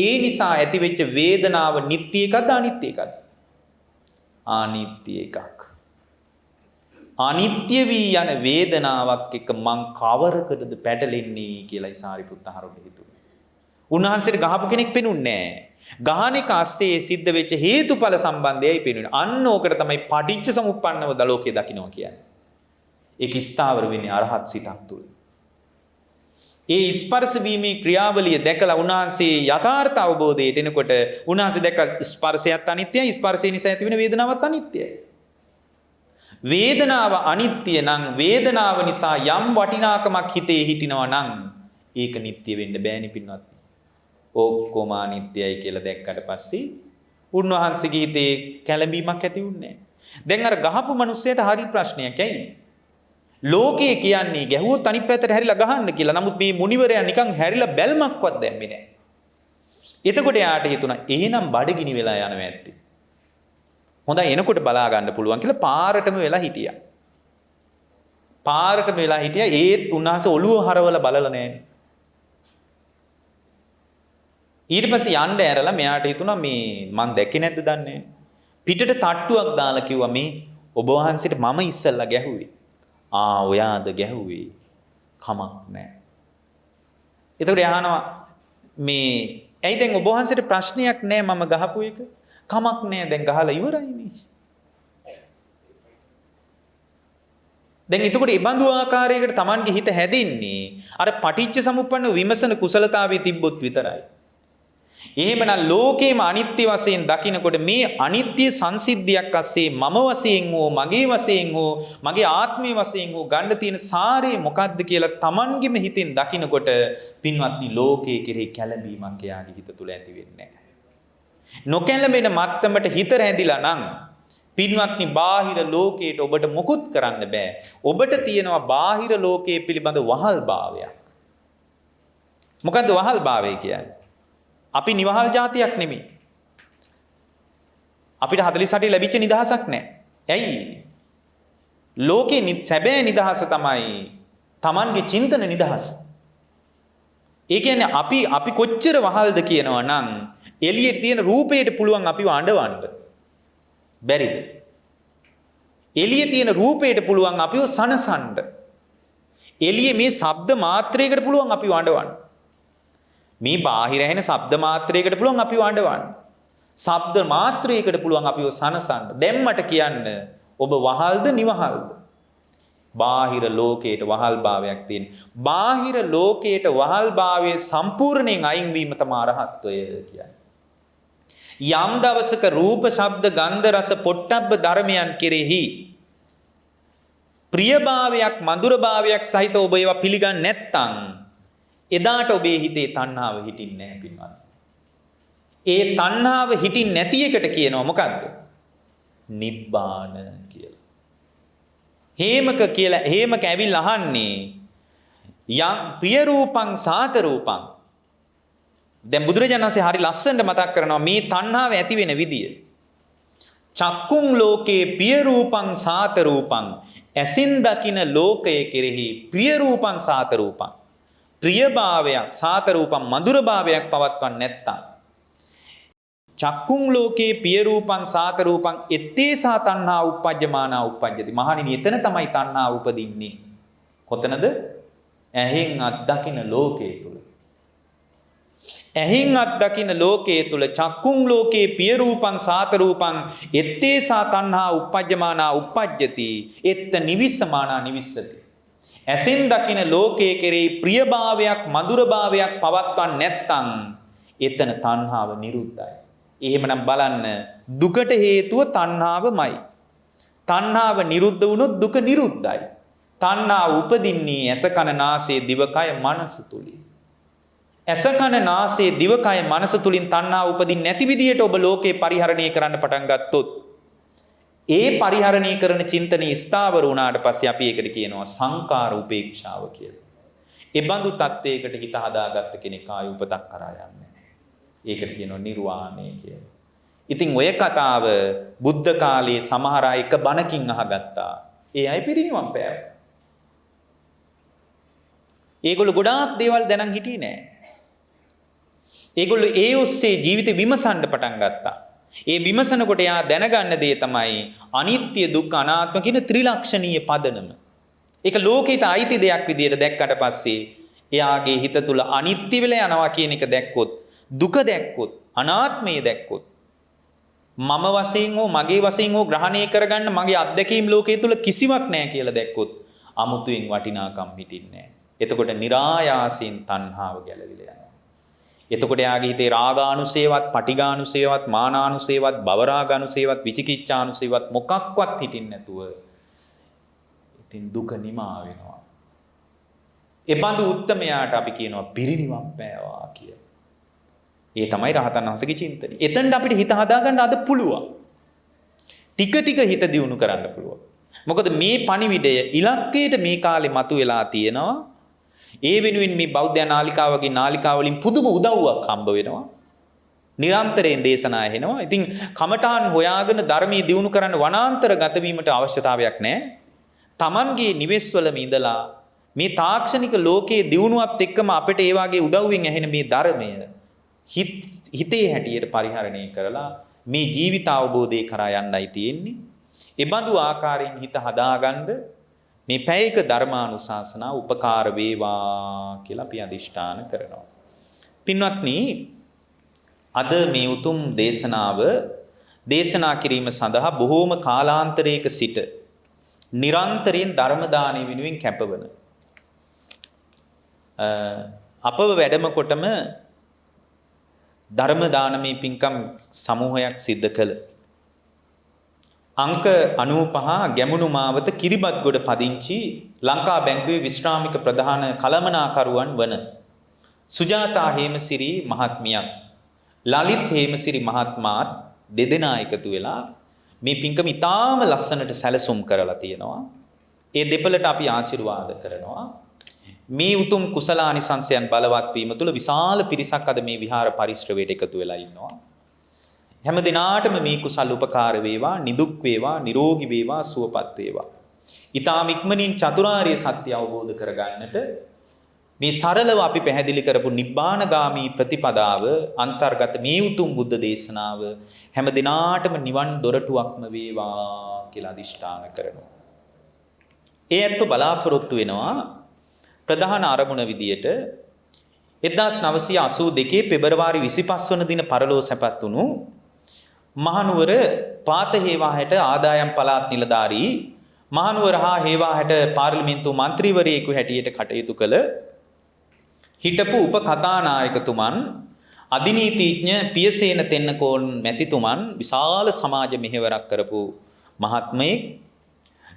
Speaker 2: ඒ නිසා ඇති වෙච්ච වේදනාව නිට්ටය එකක්ද අනිත්‍ය එකක්ද? අනිත්‍ය එකක්. අනිත්‍ය වී යන වේදනාවක් එක්ක මං කවරකටද පැටලෙන්නේ කියලායි සාරිපුත්ත හාමුදුරුවෝ හිතුවේ. උන්වහන්සේට ගහපු කෙනෙක් පෙනුන්නේ නැහැ. ගහන එක ASCII සිද්ධ වෙච්ච හේතුඵල සම්බන්ධයයි පෙනුනේ. අන්න ඕකට තමයි පටිච්ච සමුප්පන්නව දලෝකේ දකින්නවා කියන්නේ. ඒක ස්ථාවර වෙන්නේ අරහත් සිතක් තුල. ඒ ස්පර්ශ වීමේ ක්‍රියාවලිය දැකලා උන්වහන්සේ යථාර්ථ අවබෝධයට එනකොට උන්වහන්සේ දැක්ක ස්පර්ශයත් අනිත්‍යයි, ස්පර්ශය නිසා ඇතිවෙන වේදනාවත් අනිත්‍යයි. වේදනාව අනිත්‍ය නම් වේදනාව නිසා යම් වටිනාකමක් හිතේ හිටිනවා නම් ඒක නිට්ටය වෙන්න බෑනේ පින්වත්. ඔක්කොම අනිත්‍යයි කියලා දැක්කට පස්සේ උන්වහන්සේගේ හිතේ කැළඹීමක් ඇති වුණේ නැහැ. දැන් අර ගහපු මිනිස්සයාට හරි ප්‍රශ්නයක් ඇයි? ලෝකයේ කියන්නේ ගැහුවොත් අනිත් පැත්තට හැරිලා ගහන්න කියලා. නමුත් මේ මුනිවරයා නිකන් හැරිලා බැල්මක්වත් දැම්මේ නැහැ. එතකොට යාට හිතුණා එහෙනම් බඩගිනි වෙලා යනවා ඇත්තේ. හොඳයි එනකොට බලා ගන්න පුළුවන් කියලා පාරටම වෙලා හිටියා. පාරටම වෙලා හිටියා ඒත් උන්වහන්සේ ඔළුව හරවලා බලලා නැහැ. ඊට පස්සේ යන්න ඇරලා මෙයාට හිතුණා මේ මං දැක්කේ නැද්ද දන්නේ නැහැ. පිටට තට්ටුවක් දාලා කිව්වා මේ ඔබ වහන්සේට මම ඉස්සල්ලා ගැහුවේ. ඔයාද ගැහුවේ. කමක් නැහැ. එතකොට අහනවා මේ ඇයි දැන් ඔබ වහන්සේට ප්‍රශ්නයක් නැහැ මම ගහපු එක? කමක් නැහැ දැන් ගහලා ඉවරයිනේ. දැන් එතකොට ඒ බඳු ආකාරයකට Tamanගේ හිත හැදෙන්නේ අර පටිච්ච සමුප්පන්න විමසන කුසලතාවයේ තිබ්බොත් විතරයි. එහෙමනම් ලෝකේම අනිත්‍ය වශයෙන් දකිනකොට මේ අනිත්‍ය සංසිද්ධියක් අස්සේ මම වශයෙන් හෝ මගේ වශයෙන් හෝ මගේ ආත්මය වශයෙන් හෝ ගන්න තියෙන සාරේ මොකද්ද කියලා Tamanගෙම හිතෙන් දකිනකොට පින්වත්නි ලෝකයේ කෙරෙහි කැළඹීමක් එයාගේ හිත තුළ ඇති වෙන්නේ නැහැ. නොකැළඹෙන මත්තමට හිත රැඳිලා නම් පින්වත්නි බාහිර ලෝකයට ඔබට මොකුත් කරන්න බෑ. ඔබට තියෙනවා බාහිර ලෝකයේ පිළිබඳ වහල්භාවයක්. මොකද්ද වහල්භාවය කියන්නේ? අපි නිවහල් જાතියක් නෙමෙයි. අපිට 48 ලැබිච්ච නිදහසක් නැහැ. ඇයි? ලෝකේ සැබෑ නිදහස තමයි Tamanගේ චින්තන නිදහස. ඒ කියන්නේ අපි කොච්චර වහල්ද කියනවා නම් එළියට තියෙන රූපයට පුළුවන් අපිව අඬවන්න. බැරිද? එළියේ තියෙන රූපයට පුළුවන් අපිව සනසන්න. එළියේ මේ ශබ්ද මාත්‍රයකට පුළුවන් අපිව අඬවන්න. මේ බාහිර ඇහෙන ශබ්ද මාත්‍රයකට පුළුවන් අපිව අඬවන්න. ශබ්ද මාත්‍රයකට පුළුවන් අපිව සනසන්න. දැම්මට කියන්න ඔබ වහල්ද නිවහල්ද? බාහිර ලෝකයට වහල්භාවයක් තියෙන. බාහිර ලෝකයට වහල්භාවයේ සම්පූර්ණයෙන් අයින් වීම තමයි අරහත්ත්වය කියන්නේ. යම් දවසක රූප, ශබ්ද, ගන්ධ, රස, පොට්ටබ්බ ධර්මයන් කෙරෙහි ප්‍රියභාවයක්, මధుරභාවයක් සහිත ඔබ ඒවා පිළිගන්නේ නැත්නම් එදාට ඔබේ හිතේ තණ්හාව හිටින්නේ නැහැ පින්වත්. ඒ තණ්හාව හිටින් නැති එකට කියනවා මොකද්ද? නිබ්බාන කියලා. හේමක කියලා හේමක ඇවිල්ලා අහන්නේ යම් ප්‍රිය රූපං සාත රූපං. දැන් බුදුරජාණන් වහන්සේ හරි ලස්සනට මතක් කරනවා මේ තණ්හාව ඇති වෙන විදිය. චක්කුං ලෝකේ ප්‍රිය රූපං සාත රූපං. ඇසින් දකින ලෝකයේ කෙරෙහි ප්‍රිය රූපං සාත රූපං. ප්‍රියභාවයක් සාත රූපං මధుරභාවයක් පවත්වන්නේ නැත්තම් චක්කුං ලෝකේ පිය රූපං සාත රූපං එත්තේසා තණ්හා උප්පජ්ජමානා උප්පජ්ජති. මහණෙනි එතන තමයි තණ්හා උපදින්නේ. කොතනද? ඇහෙන් අත්දකින ලෝකයේ තුල. ඇහෙන් අත්දකින ලෝකයේ තුල චක්කුං ලෝකේ පිය රූපං සාත රූපං එත්තේසා තණ්හා උප්පජ්ජමානා උප්පජ්ජති. එත්ත නිවිස්සමානා නිවිස්සති. ඇසෙන් දකින ලෝකයේ කෙරෙහි ප්‍රියභාවයක් මధుරභාවයක් පවත්වන්නේ නැත්නම් එතන තණ්හාව නිරුද්ධයි. එහෙමනම් බලන්න දුකට හේතුව තණ්හාවමයි. තණ්හාව නිරුද්ධ වුණොත් දුක නිරුද්ධයි. තණ්හාව උපදින්නේ ඇස කන නාසය දිවකය මනස තුලින්. ඇස කන නාසය දිවකය මනස තුලින් තණ්හාව උපදින්නේ නැති විදියට ඔබ ලෝකේ පරිහරණය කරන්න පටන් ගත්තොත් ඒ පරිහරණය කරන චින්තනයේ ස්ථාවර වුණාට පස්සේ අපි ඒකට කියනවා සංකාර උපේක්ෂාව කියලා. ඒ බඳු තත්වයකට හිත හදාගත්ත කෙනෙක් ආය උපතක් කරා යන්නේ නැහැ. ඒකට කියනවා නිර්වාණය කියලා. ඉතින් ඔය කතාව බුද්ධ කාලයේ සමහර අය එක බණකින් අහගත්තා. ඒ අය පිරිනිවන් පෑවා. ඒගොල්ලෝ ගොඩාක් දේවල් දැනන් හිටියේ නෑ. ඒගොල්ලෝ ඒ ඔස්සේ ජීවිතේ විමසන්න පටන් ගත්තා. ඒ විමසනකොට යා දැනගන්න දේ තමයි අනිත්‍ය දුක්ඛ අනාත්ම කියන ත්‍රිලක්ෂණීය පදනම. ඒක ලෝකයට අයිති දෙයක් විදියට දැක්කට පස්සේ එයාගේ හිත තුල අනිත්‍ය වෙලා යනවා කියන එක දැක්කොත්, දුක දැක්කොත්, අනාත්මය දැක්කොත්, මම වශයෙන් හෝ මගේ වශයෙන් හෝ ග්‍රහණය කරගන්න මගේ අත්දැකීම් ලෝකයේ තුල කිසිවක් නැහැ කියලා දැක්කොත් අමුතුවෙන් වටිනාකම් හිටින්නේ නැහැ. එතකොට નિરાයාසයෙන් තණ්හාව ගැලවිලා යනවා. එතකොට යාගේ හිතේ රාගානුසේවත්, පටිඝානුසේවත්, මානානුසේවත්, භවරාගානුසේවත්, විචිකිච්ඡානුසේවත් මොකක්වත් හිටින්නේ නැතුව ඉතින් දුක නිමා වෙනවා. ඒ බඳු උත්තමයාට අපි කියනවා පිරිනිවන් පෑවා කියලා. ඒ තමයි රහතන් වහන්සේගේ චින්තනය. එතෙන්ට අපිට හිත හදාගන්න අද පුළුවන්. ටික ටික හිත දියුණු කරන්න පුළුවන්. මොකද මේ පණිවිඩය ඉලක්කයට මේ කාලේ මතුවලා තියෙනවා. ඒ වෙනුවෙන් මේ බෞද්ධ නාලිකාවගේ නාලිකාවලින් පුදුම උදව්වක් හම්බ වෙනවා. නිරන්තරයෙන් දේශනා ඇහෙනවා. ඉතින් කමඨාන් හොයාගෙන ධර්මයේ දියුණු කරන්න වනාන්තර ගත වීමට අවශ්‍යතාවයක් නැහැ. Tamanගේ නිවෙස්වලම ඉඳලා මේ තාක්ෂණික ලෝකයේ දියුණුවත් එක්කම අපිට ඒ වාගේ උදව්වෙන් ඇහෙන මේ ධර්මය හිතේ හැටියට පරිහරණය කරලා මේ ජීවිත අවබෝධය කරා යන්නයි තියෙන්නේ. ඒ බඳු ආකාරයෙන් හිත හදාගන්න මේ පැයක ධර්මානුශාසනා උපකාර වේවා කියලා අපි අදිෂ්ඨාන කරනවා. පින්වත්නි, අද මේ උතුම් දේශනාව දේශනා කිරීම සඳහා බොහෝම කාලාන්තරයක සිට නිරන්තරයෙන් ධර්ම දානය වෙනුවෙන් කැපවන අපව වැඩම කොටම ධර්ම දානමේ පින්කම් සමූහයක් සිද්ධ කළ අංක 95 ගැමුණු මාවත කිරිබත්ගොඩ පදිංචි ලංකා බැංකුවේ විශ්‍රාමික ප්‍රධාන කළමනාකරුවන් වන සුජාතා හේමසිරි මහත්මියක් ලලිත් හේමසිරි මහත්මාත් දෙදෙනා එකතු වෙලා මේ පින්කම ඉතාම ලස්සනට සැලසුම් කරලා තියෙනවා. ඒ දෙපළට අපි ආශිර්වාද කරනවා. මේ උතුම් කුසලානිසංසයන් බලවත් වීම තුළ විශාල පිරිසක් අද මේ විහාර පරිශ්‍රවයට එකතු වෙලා ඉන්නවා. හැම දිනාටම මේ කුසල් උපකාර වේවා, නිදුක් වේවා, නිරෝගී වේවා, සුවපත් වේවා. ඊටාම ඉක්මනින් චතුරාර්ය සත්‍ය අවබෝධ කරගන්නට මේ සරලව අපි පැහැදිලි කරපු නිබ්බානගාමී ප්‍රතිපදාව අන්තර්ගත මේ උතුම් බුද්ධ දේශනාව හැම දිනාටම නිවන් දොරටුවක්ම වේවා කියලා අදිෂ්ඨාන කරනවා. ඒ ඇත්ත බලාපොරොත්තු වෙනවා ප්‍රධාන අරමුණ විදියට 1982 පෙබරවාරි 25 වන දින පරලෝ සැපත් වුණු මහනුවර පාත හේවාහැට ආදායම් පළාත් නිලධාරී මහනුවර හා හේවාහැට පාර්ලිමේන්තු මන්ත්‍රීවරයෙකු හැටියට කටයුතු කළ හිටපු උප කතානායකතුමන් අධිනීතිඥ පියසේන තෙන්නකෝන් මැතිතුමන් විශාල සමාජ මෙහෙවරක් කරපු මහත්මයෙක්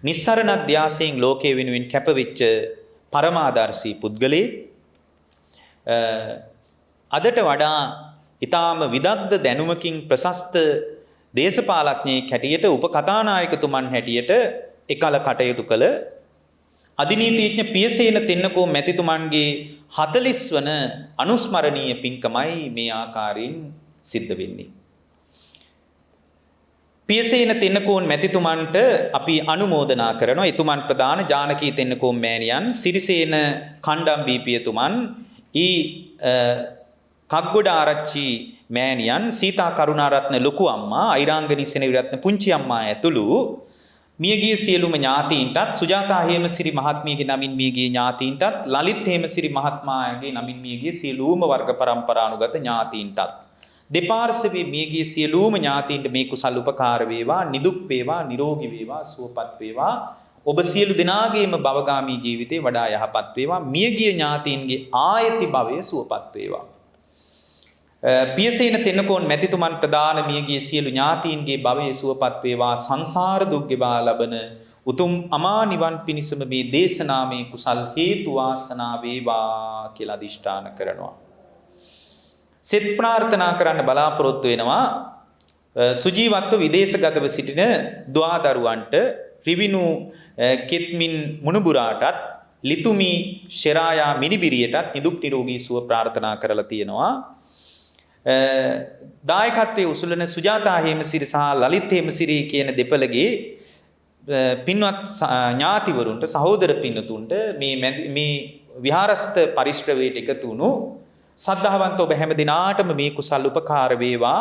Speaker 2: නිස්සරණ අධ්‍යාසයෙන් ලෝකයේ වෙනුවෙන් කැපවෙච්ච පරමාදර්ශී පුද්ගලයෙක් අදට වඩා ඊටාම විදග්ධ දැනුමකින් ප්‍රශස්ත දේශපාලඥයෙක් හැටියට උප කතානායකතුමන් හැටියට එකල කටයුතු කළ අධිනීතිඥ පියසේන තෙන්නකෝ මැතිතුමන්ගේ 40 වන අනුස්මරණීය පින්කමයි මේ ආකාරයෙන් සිද්ධ වෙන්නේ. පියසේන තෙන්නකෝන් මැතිතුමන්ට අපි අනුමෝදනා කරනවා. එතුමන් ප්‍රදාන ජානකී තෙන්නකෝන් මෑණියන්, සිරිසේන කණ්ඩම් බීපියතුමන්, කග්ගොඩ ආරච්චි මෑණියන්, සීතා කරුණාරත්න ලොකු අම්මා, අයිරාංගනී සෙනවිරත්න පුංචි අම්මා ඇතුළු මියගිය සියලුම ඥාතීන්ටත්, සුජාතා හේමසිරි මහත්මියගේ නමින් මියගිය ඥාතීන්ටත්, ලලිත් හේමසිරි මහත්මයාගේ නමින් මියගිය සියලුම වර්ග පරම්පරානුගත ඥාතීන්ටත්, දෙපාර්ශ්වයේ මියගිය සියලුම ඥාතීන්ට මේ කුසල් උපකාර වේවා, නිදුක් වේවා, නිරෝගී වේවා, සුවපත් වේවා. ඔබ සියලු දෙනාගේම භවගාමී ජීවිතේ වඩා යහපත් වේවා. මියගිය ඥාතීන්ගේ ආයති භවයේ සුවපත් වේවා. පියසේන තෙන්නකෝන් මැතිතුමන් ප්‍රදාන මියගිය සියලු ඥාතීන්ගේ භවයේ සුවපත් වේවා. සංසාර දුක් ගෙවා ලබන උතුම් අමා නිවන් පිණිසම මේ දේශනාමේ කුසල් හේතු වාසනා වේවා කියලා අදිෂ්ඨාන කරනවා. සෙත් ප්‍රාර්ථනා කරන්න බලාපොරොත්තු වෙනවා. සුජීවත්ව විදේශගතව සිටින දුවදරුවන්ට, රිවිනු කෙත්මින් මුණුබුරාටත්, ලිතුමි ශෙරායා මිනිබිරියටත් නිදුක් නිරෝගී සුව ප්‍රාර්ථනා කරලා තියෙනවා. දායකත්වයේ උසුලන සුජාතා හේමසිරි සහ ලලිත් හේමසිරි කියන දෙපළගේ පින්වත් ඥාතිවරුන්ට, සහෝදර පින්නතුන්ට මේ විහාරස්ථ පරිශ්‍රවයට එකතු වුණු සද්ධාවන්ත ඔබ හැම දිනාටම මේ කුසල් උපකාර වේවා.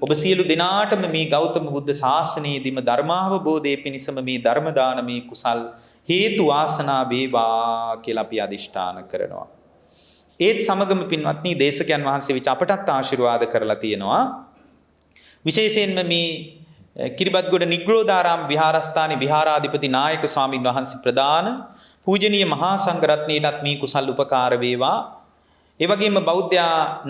Speaker 2: ඔබ සියලු දිනාටම මේ ගෞතම බුද්ධ ශාසනයේදීම ධර්මාවබෝධයේ පිණිසම මේ ධර්ම දානමේ කුසල් හේතු වාසනා වේවා කියලා අපි අදිෂ්ඨාන කරනවා. ඒත් සමගම පින්වත්නි, දේශකයන් වහන්සේ විච අපටත් ආශිර්වාද කරලා තියෙනවා. විශේෂයෙන්ම මේ කිරිබත්ගොඩ නිග්‍රෝධාරාම විහාරස්ථානයේ විහාරාධිපති නායක ස්වාමින් වහන්සේ ප්‍රදාන පූජනීය මහා සංඝරත්නයටත් මේ කුසල් උපකාර වේවා. ඒ වගේම බෞද්ධ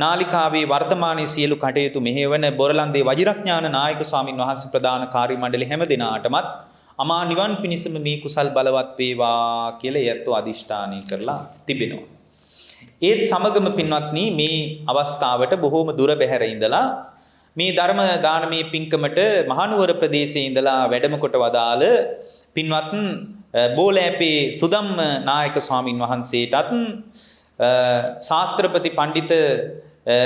Speaker 2: නාලිකාවේ වර්තමානයේ සියලු කටයුතු මෙහෙවන බොරලන්දේ වජිරඥාන නායක ස්වාමින් වහන්සේ ප්‍රදාන කාර්ය මණ්ඩල හැම දිනාටමත් අමා නිවන් පිණිසම මේ කුසල් බලවත් වේවා කියලා යැත්තෝ අදිෂ්ඨානය කරලා තිබෙනවා. ඒත් සමගම පින්වත්නි, මේ අවස්ථාවට බොහෝම දුර බැහැර ඉඳලා මේ ධර්ම දානමේ පින්කමට මහනුවර ප්‍රදේශයේ ඉඳලා වැඩම කොට වදාළ පින්වත් බෝලෑපේ සුදම්ම නායක ස්වාමින් වහන්සේටත් ශාස්ත්‍රපති පණ්ඩිත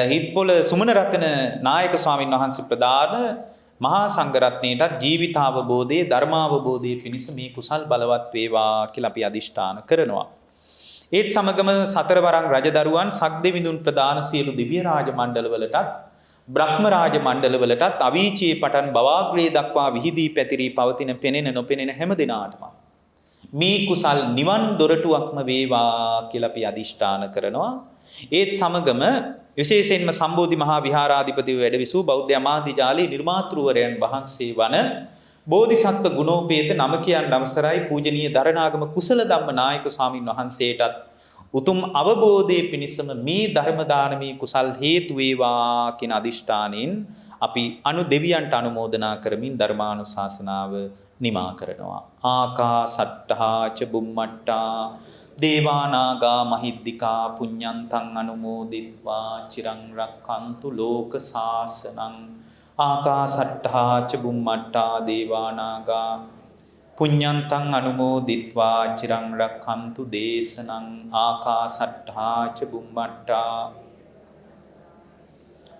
Speaker 2: හිත්පොළ සුමනරත්න නායක ස්වාමින් වහන්සේ ප්‍රදාන මහා සංඝරත්නයටත් ජීවිතාවබෝධයේ ධර්මාවබෝධයේ පිණිස මේ කුසල් බලවත් වේවා කියලා අපි අදිෂ්ඨාන කරනවා. ඒත් සමගම සතරවරන් රජදරුවන් සක්දෙවිඳුන් ප්‍රදාන සියලු දිව්‍ය රාජ මණ්ඩලවලටත් බ්‍රහ්ම රාජ මණ්ඩලවලටත් අවීචයේ පටන් බවාග්‍රේ දක්වා විහිදී පැතිරී පවතින පෙනෙන නොපෙනෙන හැම දිනාටම මේ කුසල් නිවන් දොරටුවක්ම වේවා කියලා අපි අදිෂ්ඨාන කරනවා. ඒත් සමගම විශේෂයෙන්ම සම්බෝධි මහා විහාරාධිපතිව වැඩවිසූ බෞද්ධ අමාත්‍යාලයේ නිර්මාතෘවරයන් වහන්සේ වන බෝධිසත්ව ගුණෝපේත නම කියන් අවසරයි පූජනීය දරණාගම කුසල ධම්ම නායක ස්වාමින් වහන්සේටත් උතුම් අවබෝධයේ පිණිසම මේ ධර්ම දානමේ කුසල් හේතු වේවා කියන අදිෂ්ඨානෙන් අපි දෙවියන්ට අනුමෝදනා කරමින් ධර්මානුශාසනාව නිමා කරනවා. ආකාසට්ඨා ච බුම්මට්ටා දේවානාගා මහිද්దికා පුඤ්ඤන්තං අනුමෝදිත්වා චිරං රක්ඛන්තු ලෝක සාසනං. ආකාසට්ඨා ච බුම්මට්ටා දේවානාගා පුඤ්ඤන්තං අනුමෝදිත්වා චිරං රක්ඛන්තු දේශනං. ආකාසට්ඨා ච බුම්මට්ටා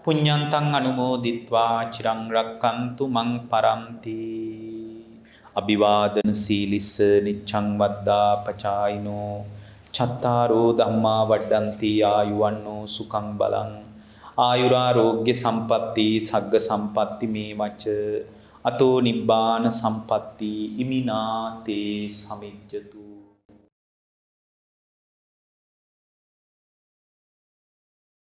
Speaker 2: පුඤ්ඤන්තං අනුමෝදිත්වා චිරං රක්ඛන්තු මං පරන්ති. අභිවාදන සීලිස්ස නිච්ඡං වද්දා පචායිනෝ චත්තාරෝ ධම්මා වඩ්ඩಂತಿ ආයුවන්නෝ සුඛං බලං ආයුරාෝග්‍ය සම්පatti සග්ග සම්පatti මේ වච අතෝ නිබ්බාන සම්පatti ඉමිනාතේ සමිජ්ජතු.